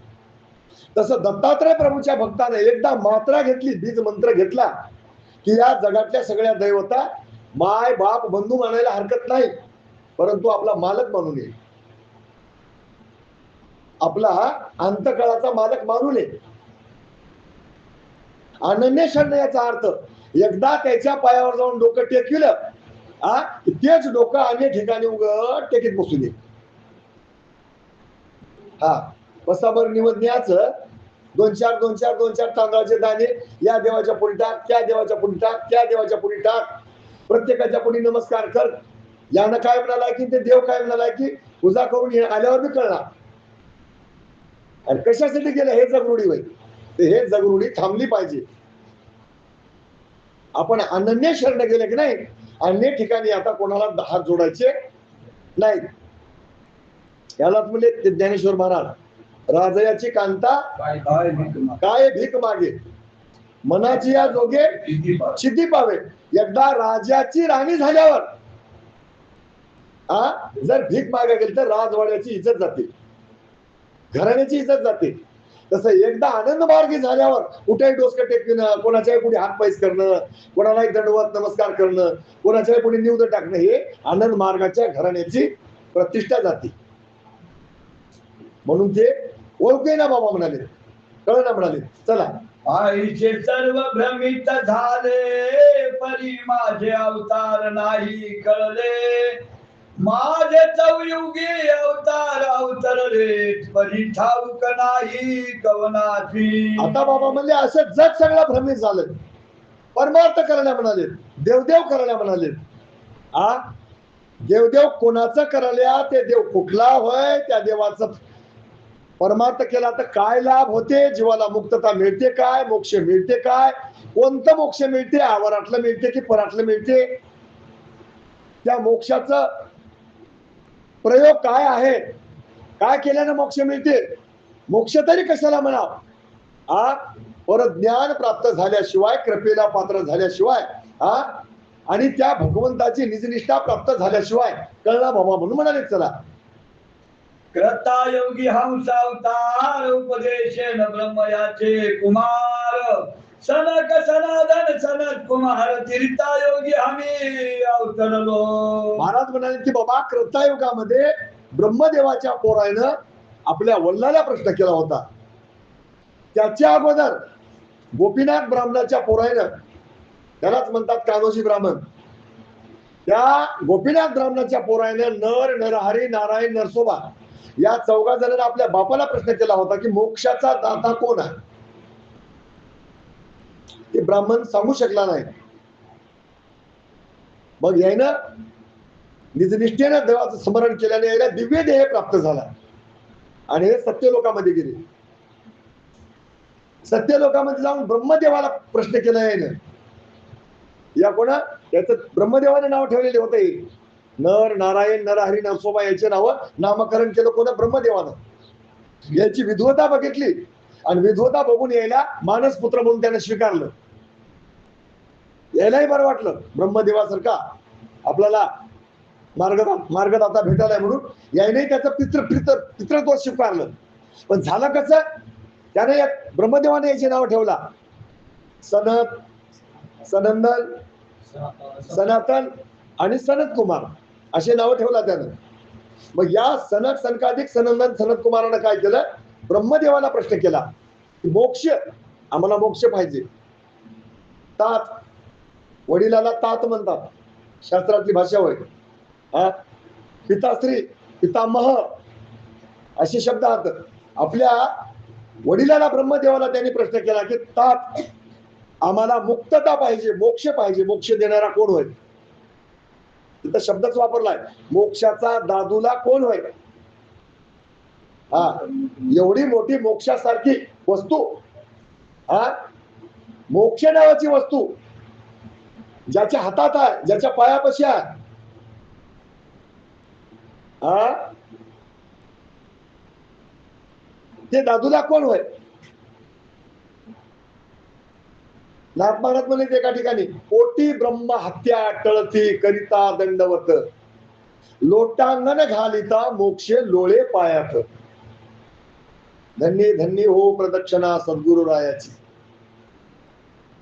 तसं दत्तात्रय प्रभूच्या भक्ताने एकदा मात्रा घेतली, बीज मंत्र घेतला की या जगातल्या सगळ्या दैवता माय बाप बंधू मानायला हरकत नाही, परंतु आपला मालक मानू नये, आपला अंतकाळाचा मालक मानू नये. अनन्य शरण याचा अर्थ एकदा त्याच्या पायावर जाऊन डोकं टेकविलं, तेच डोकं अन्य ठिकाणी उघड टेकीत बसू नये. बसाबर निवडण्याचं दोन चार तांदळाचे दाणे या देवाच्या पुढे टाक, त्या देवाच्या पुढे टाक, त्या देवाच्या पुढे टाक, प्रत्येकाच्या पुढे नमस्कार कर. यानं काय म्हणाला की ते देव काय म्हणाला की पूजा करून आल्यावर बी कळणार. आणि कशासाठी गेलं हे जगरूढी होईल, हे जगरूढी थांबली पाहिजे. आपण अनन्य शरण गेले की नाही, अन्य ठिकाणी आता कोणाला हात जोडायचे नाही. यालाच म्हणजे ज्ञानेश्वर महाराज, राजयाची कांता काय भीक मागे, मनाची या जोगे सिद्धी पावे. एकदा राजाची राणी झाल्यावर जर भीक मागे गेली तर राजवाड्याची इज्जत जाते, घराण्याची इज्जत जाते. तसं एकदा आनंद मार्गी झाल्यावर कुठेही डोसकं टेकणं, कोणाच्याही पुढे हात पैस करणं, कोणालाही दंडवत नमस्कार करणं, कोणाच्याही पुढे निवद टाकणं, हे आनंद मार्गाच्या घराण्याची प्रतिष्ठा जाते. म्हणून ते ओळखे ना बाबा म्हणाले, कळ ना म्हणाले. चला, आईचे सर्व भ्रमित झाले, परी माझे अवतार नाही कळले. माझे चौयुगी अवतार अवतरले, परी ठाऊक नाही कवनाची. आता बाबा म्हणले असं जग सगळं भ्रमित झालं, परमार्थ करायला म्हणाले, देवदेव करायला म्हणाले. देवदेव कोणाचं करायला? ते देव कुठला होय, त्या देवाचं परमार्थ केला तर काय लाभ होते? जीवाला मुक्तता मिळते काय? मोक्ष मिळते काय? कोणतं मोक्ष मिळते? आवरातलं मिळते की परातलं मिळते? त्या मोक्षाचं प्रयोग काय आहे? काय केल्यानं मोक्ष मिळते? मोक्ष तरी कशाला म्हणाव? परत ज्ञान प्राप्त झाल्याशिवाय, कृपेला पात्र झाल्याशिवाय, आणि त्या भगवंताची निजनिष्ठा प्राप्त झाल्याशिवाय कळला बाबा. म्हणून म्हणाले चला, करता योगी हंस अवतार, उपदेशेन ब्रह्मयाचे कुमार. सनक सनातन सनत कुमार, तीर्था योगी आम्ही अवतरलो. महाराज म्हणाले की बाबा, कृतायुगामध्ये ब्रह्मदेवाच्या पोरायनं आपल्या वल्लाला प्रश्न केला होता. त्याच्या अगोदर गोपीनाथ ब्राह्मणाच्या पोरायनं, त्यालाच म्हणतात कान्होजी ब्राह्मण, त्या गोपीनाथ ब्राह्मणाच्या पोरायनं नर नरहरी नारायण नरसोबा या चौघा जणांना आपल्या बापाला प्रश्न केला होता की मोक्षाचा दाता कोण आहे. ते ब्राह्मण सांगू शकला नाही. मग यायनं निजनिष्ठेनं देवाचं स्मरण केल्याने यायला दिव्य देह प्राप्त झाला आणि हे सत्यलोकामध्ये गेले. सत्यलोकामध्ये जाऊन ब्रह्मदेवाला प्रश्न केला यायनं. या कोणा त्याचं ब्रह्मदेवाने नाव ठेवलेले होते. नर नारायण नरहरी नरसोबा याचे नाव नामकरण केलं कोणा ब्रह्मदेवानं. याची विद्वता बघितली आणि विद्वता बघून यायला मानसपुत्र म्हणून त्याने स्वीकारलं. यायलाही बरं वाटलं ब्रह्मदेवासारखा आपल्याला मार्गदाता भेटायला म्हणून यायलाही त्याचं पितृत्व स्वीकारलं. पण झालं कसं, त्याने एक ब्रह्मदेवाने याचे नाव ठेवला सनत, सनंदन, सनातन आणि सनत कुमार असे नाव ठेवला त्यानं. मग या सनक सनकाधिक सनंदन सनत कुमारानं काय केलं, ब्रह्मदेवाला प्रश्न केला की मोक्ष, आम्हाला मोक्ष पाहिजे. तात, वडिलाला तात म्हणतात, शास्त्रातली भाषा होय. पिताश्री, पितामह असे शब्द आहेत. आपल्या वडिलाला ब्रह्मदेवाला त्यांनी प्रश्न केला की तात, आम्हाला मुक्तता पाहिजे, मोक्ष पाहिजे, मोक्ष देणारा कोण होय. तिथं शब्दच वापरलाय, मोक्षाचा दादूला कोण होय. एवढी मोठी मोक्षासारखी वस्तू, मोक्ष नावाची वस्तू ज्याच्या हातात आहे, ज्याच्या पायापाशी आहे, ते दादूला कोण होय. नाथ महाराज म्हणे एका ठिकाणी, कोटी ब्रह्म हत्या टळती करिता दंडवत, लोटांगण घालिता मोक्षे लोळे पायात. धन्य धन्य हो प्रदक्षिणा सद्गुरु रायाची.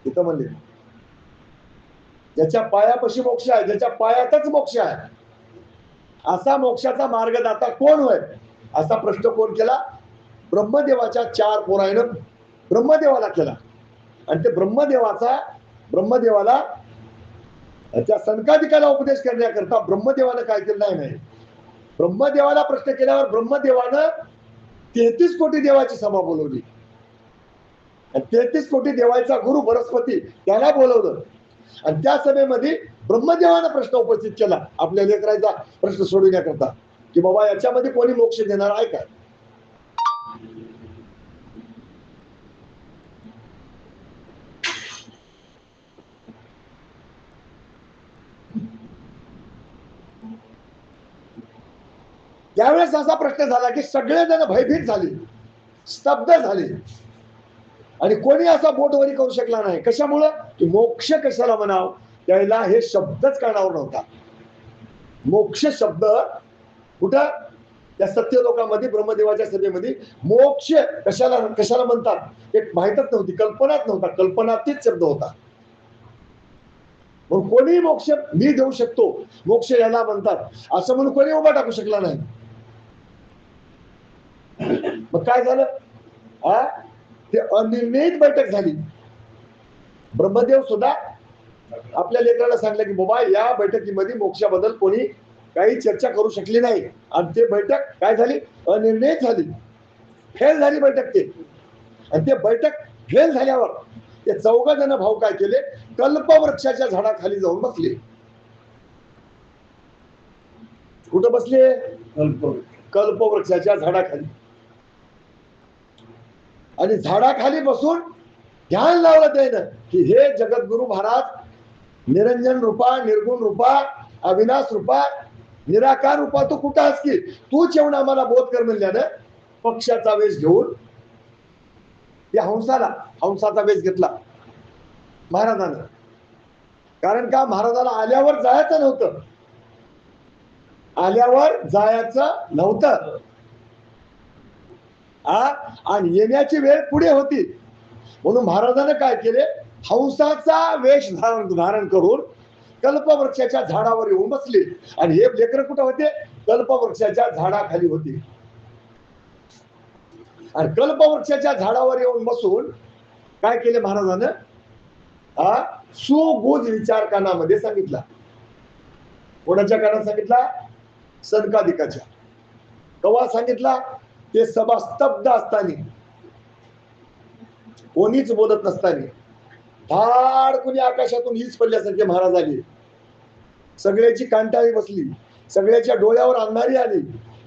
तिथं म्हणले ज्याच्या पायापाशी मोक्ष आहे, ज्याच्या पायातच मोक्ष आहे, असा मोक्षाचा मार्गदाता कोण होय, असा प्रश्न कोण केला, ब्रह्मदेवाच्या 4 पोरायनं ब्रह्मदेवाला केला. आणि ते ब्रह्मदेवाला त्या सनकादिकाला उपदेश करण्याकरता ब्रह्मदेवानं काय केलं नाही. ब्रह्मदेवाला प्रश्न केल्यावर ब्रह्मदेवानं 33 कोटी देवाची सभा बोलवली. 33 कोटी देवाचा गुरु बृहस्पती त्याला बोलवलं आणि त्या सभेमध्ये ब्रह्मदेवानं प्रश्न उपस्थित केला आपल्या लेकराचा प्रश्न सोडविण्याकरता की बाबा याच्यामध्ये कोणी मोक्ष देणार आहे का. त्यावेळेस असा प्रश्न झाला की सगळेजण भयभीत झाले, स्तब्ध झाले आणि कोणी असा बोटवरी करू शकला नाही. कशामुळं की मोक्ष कशाला म्हणाव, त्याला हे शब्दच कानावर नव्हता. मोक्ष शब्द कुठं त्या सत्यलोकामध्ये ब्रह्मदेवाच्या सभेमध्ये मोक्ष कशाला म्हणतात एक माहीतच नव्हती, कल्पनाच नव्हता, कल्पनातीत शब्द होता. मग कोणी मोक्ष मी देऊ शकतो, मोक्ष याला म्हणतात असं म्हणून कोणी उभा टाकू शकला नाही. मग काय झालं, ते अनिर्णित बैठक झाली. ब्रह्मदेव सुद्धा आपल्या लेकराला सांगलं की बाबा या बैठकीमध्ये मोक्षाबद्दल कोणी काही चर्चा करू शकली नाही. आणि ते बैठक काय झाली, अनिर्णित झाली, फेल झाली बैठक ते. आणि ते बैठक फेल झाल्यावर ते 4 जण भाऊ काय केले, कल्पवृक्षाच्या झाडाखाली जाऊन बसले. कुठं बसले, कल्पवृक्षाच्या झाडाखाली. आणि झाडाखाली बसून ध्यान लावलं त्यानं की हे जगद्गुरु महाराज निरंजन रूपा, निर्गुण रूपा, अविनाश रूपा, निराकार रूपा, तू कुठं आहेस की तूच येऊन आम्हाला बोध कर म्हणल्यानं पक्षाचा वेश घेऊन त्या हंसाचा वेश घेतला महाराजानं. कारण का महाराजाला आल्यावर जायचं नव्हतं आणि येण्याची वेळ पुढे होती. म्हणून महाराजानं काय केले, हंसाचा वेश धारण करून कल्पवृक्षाच्या झाडावर येऊन बसले. आणि हे लेकर कुठं होते, कल्पवृक्षाच्या झाडाखाली होते. आणि कल्पवृक्षाच्या झाडावर येऊन बसून काय केले महाराजानं, सुबोध विचार कानामध्ये सांगितला. कोणाच्या कानात सांगितला, सनकादिकाच्या. कवा सांगितला? ते सभा स्तब्ध असताना, कोणीच बोलत नसताना धाड कुणी आकाशातून हीच पडल्यासारखे महाराज आले. सगळ्याची कांटाळी बसली, सगळ्याच्या डोळ्यावर अंधारी आली.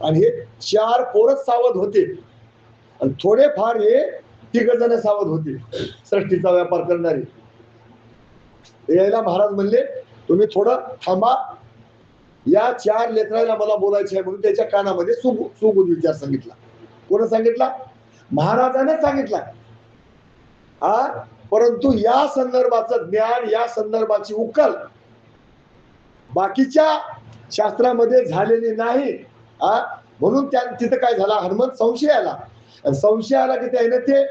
आणि हे 4 पोरच सावध होते आणि थोडेफार हे 3 जण सावध होते, सृष्टीचा व्यापार करणारे. यायला महाराज म्हणले, तुम्ही थोडं थांबा, या 4 लेकराला मला बोलायचे आहे. म्हणून त्याच्या कानामध्ये सुबोध विचार सांगितला. कोण सांगितला? महाराजाने सांगितला. परंतु या संदर्भाचं ज्ञान, या संदर्भाची उकल बाकीच्या शास्त्रामध्ये झालेली नाही. म्हणून तिथं काय झाला? हनुमंत संशय आला. संशय आला की त्याने ते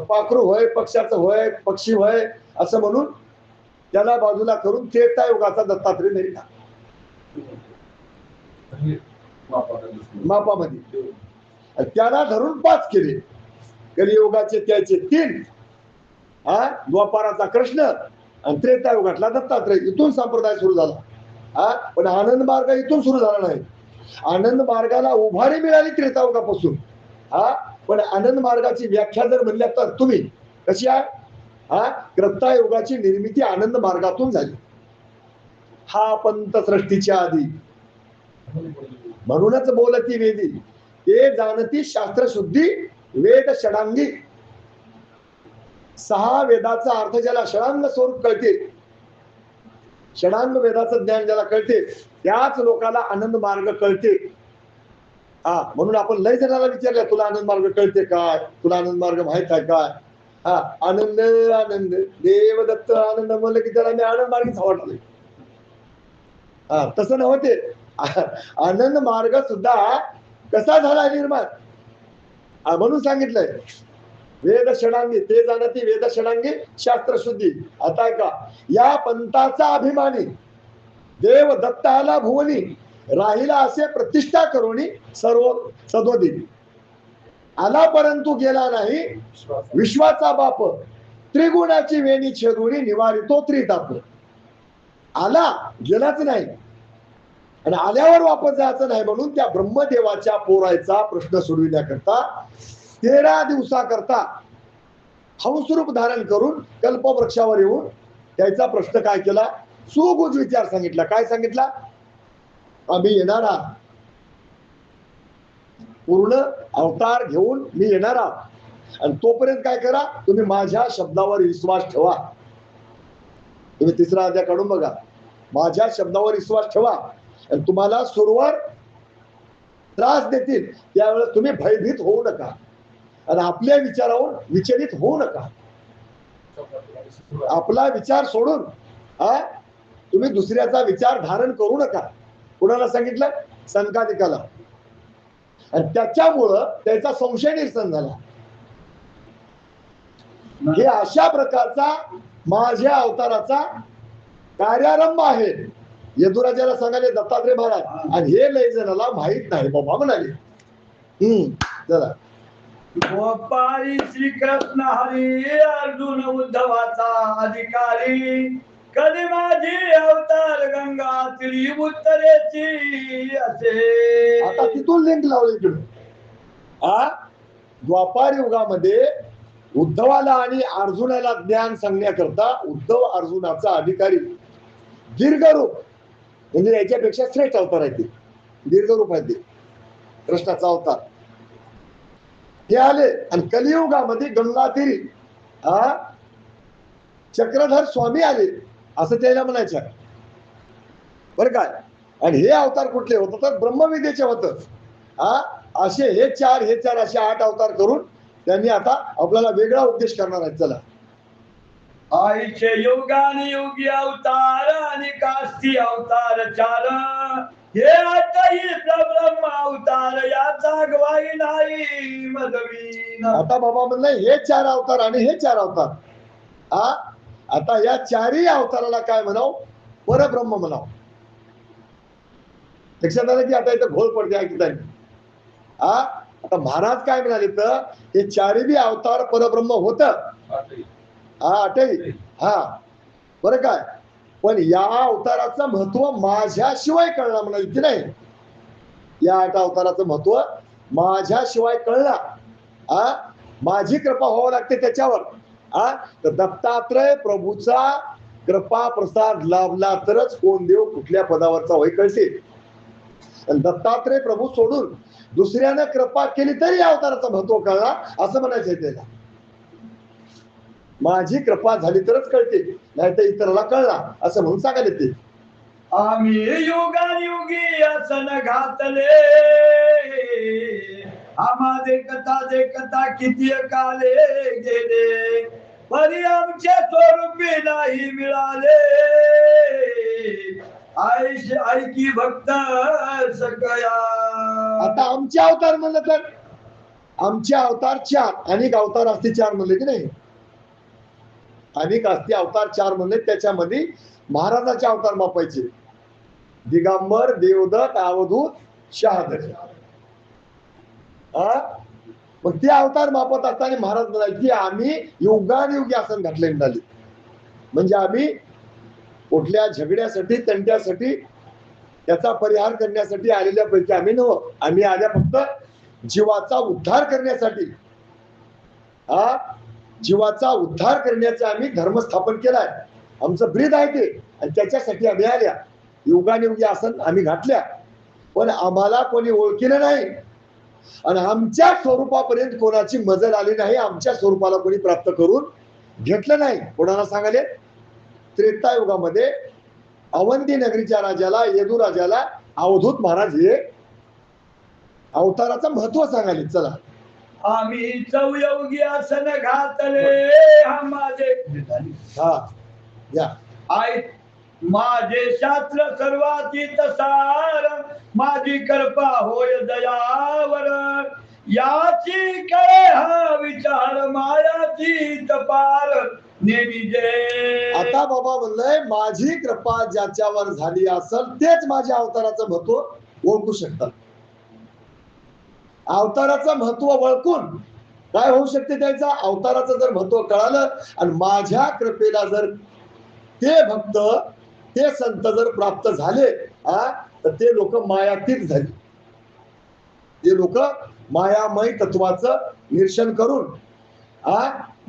पाखरू होय, पक्षाचं होय, पक्षी होय असं म्हणून त्याला बाजूला करून त्रेतायुगाचा दत्तात्रय नेला मापामध्ये. त्याला धरून 5 केले. कलियुगाचे त्याचे 3, द्वापाराचा कृष्ण आणि त्रेतायुगातला दत्तात्रय. इथून संप्रदाय सुरू झाला. पण आनंद मार्ग इथून सुरू झाला नाही. आनंद मार्गाला उभारी मिळाली त्रेतायुगापासून. पण आनंद मार्गाची व्याख्या जर म्हणल्या तर तुम्ही कशी आहे? त्रेतायुगाची निर्मिती आनंद मार्गातून झाली. हा पंत सृष्टीच्या आधी. म्हणूनच बोलती वेदी ते जाणती शास्त्रशुद्धी वेद षडांगी. 6 वेदाचा अर्थ ज्याला षडांग स्वरूप कळते, षडांग वेदाचं ज्ञान ज्याला कळते, त्याच लोकाला आनंद मार्ग कळते. म्हणून आपण लय जणाला विचारलं, तुला आनंद मार्ग कळते काय? तुला आनंद मार्ग माहित आहे काय? आनंद आनंद देवदत्त आनंद म्हणलं की त्याला मी आनंद मार्गीच वाटले. तसं नव्हते. आनंद मार्ग सुद्धा कसा झाला निर्माण म्हणून सांगितलंय. वेद षडांगी ते जाणती वेद षडांगी शास्त्रशुद्धी. आता का या पंथाचा अभिमानी देव दत्ताला भुवनी राहिला असे प्रतिष्ठा करुणी सर्व सदोदी आला परंतु गेला नाही विश्वाचा बाप. त्रिगुणाची वेणी छेदुनी निवारितो त्रिताप. आला गेलाच नाही आणि आल्यावर वापस जायचं नाही म्हणून त्या ब्रह्मदेवाच्या पोरायचा प्रश्न सोडविण्याकरता 13 दिवसाकरता हंसरूप धारण करून कल्पवृक्षावर येऊन त्याचा प्रश्न काय केला? सुगुज विचार सांगितला. काय सांगितला? आम्ही येणार आहात, पूर्ण अवतार घेऊन मी येणार आहात आणि तोपर्यंत काय करा? तुम्ही माझ्या शब्दावर विश्वास ठेवा. तुम्ही 3रा अध्याय काढून बघा. माझ्या शब्दावर विश्वास ठेवा आणि तुम्हाला सुरवर त्रास देतील त्यावेळेस तुम्ही भयभीत होऊ नका आणि आपल्या विचारावर विचलित होऊ नका. आपला विचार सोडून तुम्ही दुसऱ्याचा विचार धारण करू नका. कुणाला सांगितलं? संकादिकाला. आणि त्याच्यामुळं त्याचा संशय निरसन झाला. हे अशा प्रकारचा माझ्या अवताराचा कार्यारंभ आहे. यदुराजाला सांगाले दत्तात्रय महाराज आणि हे लय जणाला माहित नाही बाबा म्हणाले. चला. गोपाळी श्रीकृष्ण हरी अर्जुन उद्धवाचा अधिकारी कधी माझी अवतार गंगा तिरी उत्तरेची असे. आता तिथून लिंक लावली इकडे. द्वापार युगामध्ये उद्धवाला आणि अर्जुनाला ज्ञान सांगण्याकरता उद्धव अर्जुनाचा अधिकारी दीर्घरूप म्हणजे याच्यापेक्षा श्रेष्ठ अवतार आहे. ते दीर्घरूप आहे. ते कृष्णाचा अवतार हे आले आणि कलियुगामध्ये गंगातीरी चक्रधर स्वामी आले असं त्याला म्हणायचं बरं काय. आणि हे अवतार कुठले होत तर ब्रह्मविद्येचे होत. असे हे 4 असे 8 अवतार करून त्यांनी आता आपल्याला वेगळा उपदेश करणार आहेत. चला. आईचे योगाने योगी अवतार आणि काष्टी अवतार 4 हे आताही ब्रह्म अवतार याचा गवाही नाही मधवीन. आता बाबा म्हणलं हे 4 अवतार आणि हे 4 अवतार. आता या 4ही अवताराला काय म्हणाव? परब्रह्म म्हणाव. लक्षात आलं की आता इथं घोळ पडते ऐकताना. आता महाराज काय म्हणाले तर हे 4ही अवतार परब्रह्म होत. 8ही बरं काय. पण या अवताराचं महत्व माझ्याशिवाय कळणार म्हणाले की नाही. या 8 अवताराचं महत्व माझ्याशिवाय कळला, माझी कृपा व्हावं लागते त्याच्यावर. तर दत्तात्रय प्रभूचा कृपा प्रसाद लाभला तरच कोण देव कुठल्या पदावरचा होय कळते. दत्तात्रय प्रभू सोडून दुसऱ्याने कृपा केली तरी या अवताराचं महत्व कळला असं म्हणायचंय त्याला. माझी कृपा झाली तरच कळते, नाही तर इतराला कळला असं म्हणून सांगायला ते. आम्ही युगानुयुगी आसन घातले, आम्हा देखता किती काले गेले, परी आमच्या स्वरूपी नाही मिळाले, ऐकी भक्त सकया. आता आमचे अवतार म्हणलं तर आमचे अवतार 4, अनेक अवतार असते 4 म्हणले की नाही, अनेक असते अवतार 4 म्हणले. त्याच्यामध्ये महाराजाचे अवतार मापायचे, दिगंबर, देवदत्त, अवधूत, शहादर. मग ते अवतार मापत असताना महाराज म्हणाले की आम्ही युगानुयुगी आसन घातले म्हणाले. म्हणजे आम्ही कुठल्या झगड्यासाठी तंट्यासाठी त्याचा परिहार करण्यासाठी आलेल्या पैकी आम्ही नव्हतो. आम्ही आल्या फक्त जीवाचा उद्धार करण्यासाठी. जीवाचा उद्धार करण्याचा आम्ही धर्म स्थापन केलाय, आमचं ब्रीद आहे ते, आणि त्याच्यासाठी आम्ही आल्या युगानुयुगी आसन आम्ही घातल्या. पण आम्हाला कोणी ओळखीलं नाही आणि आमच्या स्वरूपापर्यंत कोणाची मजल आली नाही, आमच्या स्वरूपाला कोणी प्राप्त करून घेतलं नाही. कोणाला सांगाले, त्रेतायुगामध्ये अवंती नगरीच्या राजाला, येदू राजाला अवधूत महाराज हे अवताराचं महत्व सांगाले. चला, आम्ही चौयोगी आसन घातले, या माझे शास्त्र सर्वातीत सार, माझी कृपा होय दयावर, याची कळे हा विचार मायाची तपार नेमी जे. आता बाबा म्हणलंय माझी कृपा ज्याच्यावर झाली असेल तेच माझ्या अवताराचं महत्व ओळखू शकतात. अवताराचं महत्व ओळखून काय होऊ शकते, त्याचा अवताराचं जर महत्व कळालं आणि माझ्या कृपेला जर ते भक्त ते संत जर प्राप्त झाले, तर ते लोक मायातीत झाले. ते लोक मायामय तत्वाचं निरीक्षण करून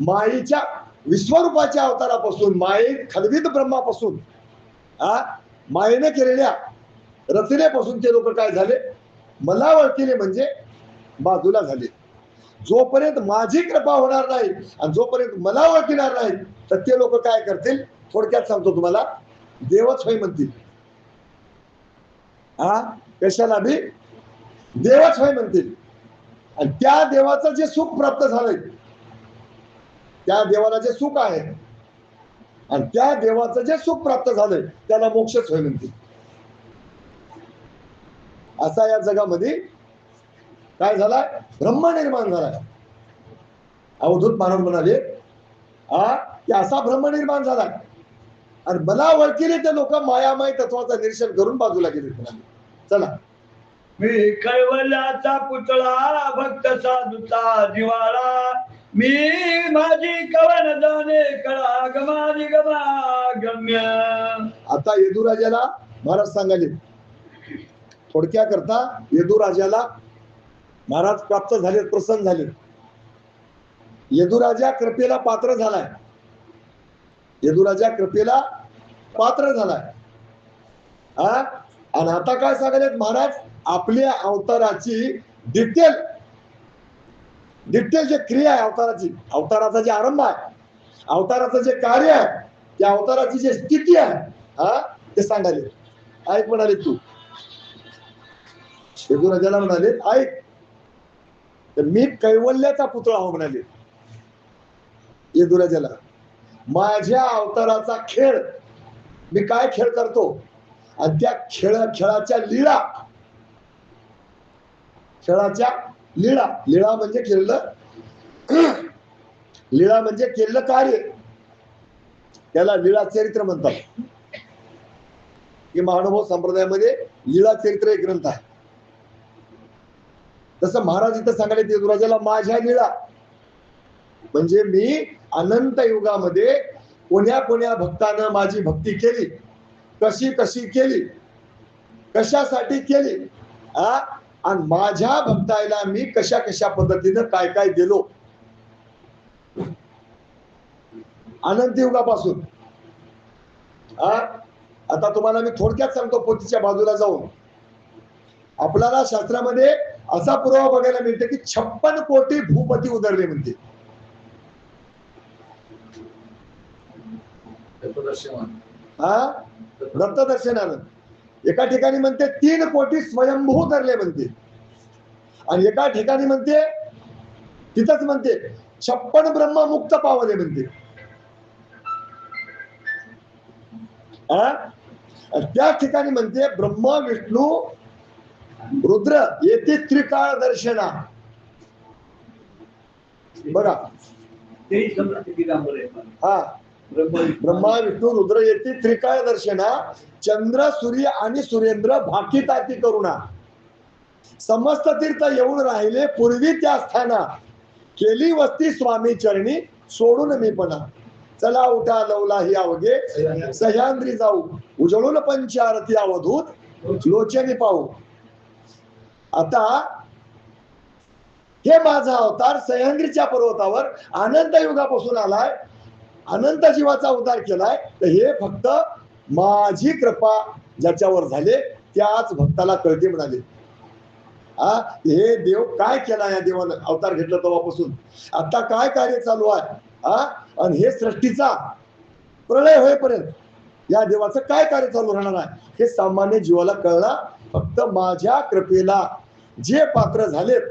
मायेच्या विश्वरूपाच्या अवतारापासून, माये खलवित ब्रह्मापासून, मायेने केलेल्या रचनेपासून ते लोक काय झाले, मला ओळखीले म्हणजे बाजूला झाले. जोपर्यंत माझी कृपा होणार नाही आणि जोपर्यंत मला ओळखणार नाही, तर ते लोक काय करतील, थोडक्यात सांगतो तुम्हाला, देवच होय म्हणतील. कशाला बी देवच होय म्हणतील. आणि त्या देवाचं जे सुख प्राप्त झालंय, त्या देवाला जे सुख आहे आणि त्या देवाचं जे सुख प्राप्त झालंय त्याला मोक्षच होय म्हणतील. असा या जगामध्ये काय झालाय, ब्रह्म निर्माण झालाय. अवधूत महाराज म्हणाले की असा ब्रह्म निर्माण झालाय आणि मला ओळखीले ते लोक मायामय तत्वाचं निरीक्षण करून बाजूला गेले. चला, मी कैवल्याचा पुतळा, भक्त साधूचा दिवाळा, मी माझी कवन जाणे कळा गमाजी गम्य. आता येदूराजाला महाराज सांगाले, थोडक्या करता येदूराजाला महाराज प्राप्त झाले, प्रसन्न झाले. येदूराजा कृपेला पात्र झालाय, येदूराजा कृपेला पात्र झालाय. आणि आता काय सांगाले महाराज, आपल्या अवताराची डिटेल जे क्रिया आहे अवताराची, अवताराचा जे आरंभ आहे, अवताराचं जे कार्य आहे, त्या अवताराची जे स्थिती आहे, ते सांगाले. ऐक म्हणाले, तू येदूराजाला म्हणाले, ऐक, तर मी कैवल्याचा पुतळा हो म्हणाले येदूराजाला. माझ्या अवताराचा खेळ, मी काय खेळ करतो आणि त्या खेळाच्या लीळा, लीळा म्हणजे केलेलं, लीळा म्हणजे केलेलं कार्य, त्याला लीळा चरित्र म्हणतात. की महानुभव संप्रदायामध्ये लीळा चरित्र एक ग्रंथ आहे. तसं महाराज इथं सांगायला येदूराजाला माझ्या लीळा म्हणजे मी अनंत युगामध्ये कोण्या भक्तानं माझी भक्ती केली, कशी केली, कशासाठी केली, आणि माझ्या भक्तायला मी कशा कशा पद्धतीनं काय काय दिलो अनंत युगापासून. आता तुम्हाला मी थोडक्यात सांगतो पोथीच्या बाजूला जाऊन. आपल्याला शास्त्रामध्ये असा पुरावा बघायला मिळते की 56 कोटी भूपती उदरले म्हणते. दत्तदर्शनानं. एका ठिकाणी म्हणते 3 कोटी स्वयंभू धरले म्हणते, आणि एका ठिकाणी म्हणते तिथंच म्हणते 56 ब्रह्म मुक्त पावले म्हणते. त्या ठिकाणी म्हणते ब्रह्मा विष्णू रुद्र येते त्रिकाळ दर्शना. बघा हा, ब्रह्मा विष्णू रुद्र येते त्रिकाळ दर्शना, चंद्र सूर्य आणि सुरेंद्र भाकिताती करुणा, समस्त तीर्थ येऊन राहिले पूर्वी त्या स्थाना, केली वस्ती स्वामी चरणी सोडून मी पणा, चला उठा लवला ही अवघे सह्याद्री जाऊ, उजळून पंचारती अवधूत लोचनी पाहू. आता हे माझा अवतार सह्याद्रीच्या पर्वतावर अनंत युगापासून आलाय, अनंत जीवाचा उद्धार केलाय, तर हे फक्त माझी कृपा ज्याच्यावर झाले त्याच भक्ताला कळते म्हणाले. हे देव काय केला, या देवानं अवतार घेतला तेव्हापासून आता काय कार्य चालू आहे, आणि हे सृष्टीचा प्रलय होईपर्यंत या देवाचं काय कार्य चालू राहणार आहे हे सामान्य जीवाला कळणार फक्त माझ्या कृपेला जे पात्र झालेत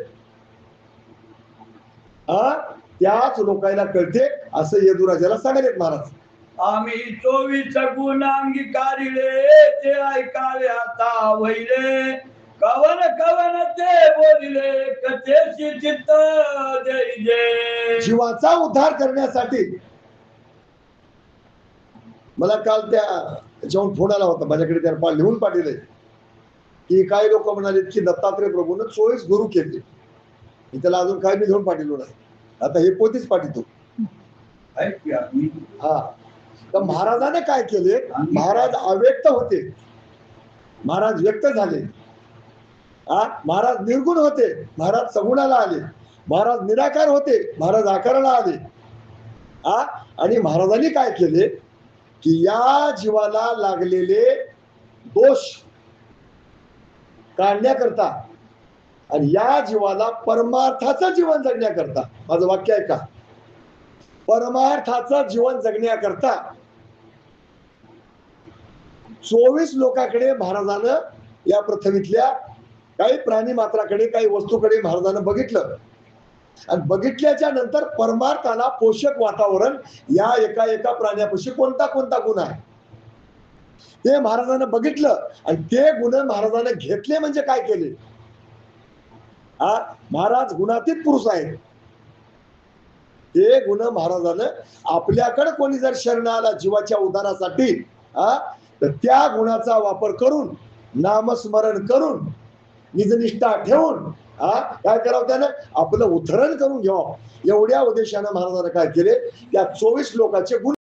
त्याच लोकांना कळते, असं यदुराजाला सांगलेत महाराज. आम्ही 24 गुण अंगीकारिले, ते ऐकावे आता वहिले, कवन कवन ते बोलिले, कथेची चित्त देईजे. जीवाचा उद्धार करण्यासाठी मला काल त्याच्याहून फोन आला होता माझ्याकडे, त्याने लिहून पाठवले की काही लोक म्हणाले की दत्तात्रय प्रभूनं 24 गुरु केले. मी त्याला अजून काय मी लिहून पाठवलो नाही, आता हे पोतीच पाठवतो. हा, तर महाराजाने काय केले, महाराज अव्यक्त होते, महाराज व्यक्त झाले, महाराज निर्गुण होते, महाराज सगुणाला आले, महाराज निराकार होते, महाराज आकाराला आले. आणि महाराजांनी काय केले की या जीवाला लागलेले दोष काढण्याकरता आणि या जीवाला परमार्थाचं जीवन जगण्याकरता, माझं वाक्य आहे का, परमार्थाचं जीवन जगण्याकरता 24 लोकांकडे महाराजानं, या पृथ्वीतल्या काही प्राणी मात्राकडे, काही वस्तूकडे महाराजानं बघितलं, आणि बघितल्याच्या नंतर परमार्थाला पोषक वातावरण या एका एका प्राण्यापाशी कोणता कोणता गुण आहे ते महाराजानं बघितलं, आणि ते गुण महाराजानं घेतले. म्हणजे काय केले, महाराज गुणातीत पुरुष आहेत, ते गुण महाराजानं आपल्याकडे कोणी जर शरण आला जीवाच्या उद्धारासाठी, तर त्या गुणाचा वापर करून, नामस्मरण करून, निजनिष्ठा ठेवून काय करावं, त्यानं आपलं उद्धरण करून घ्यावं, एवढ्या उद्देशानं महाराजांना काय केले, त्या 24 लोकांचे गुण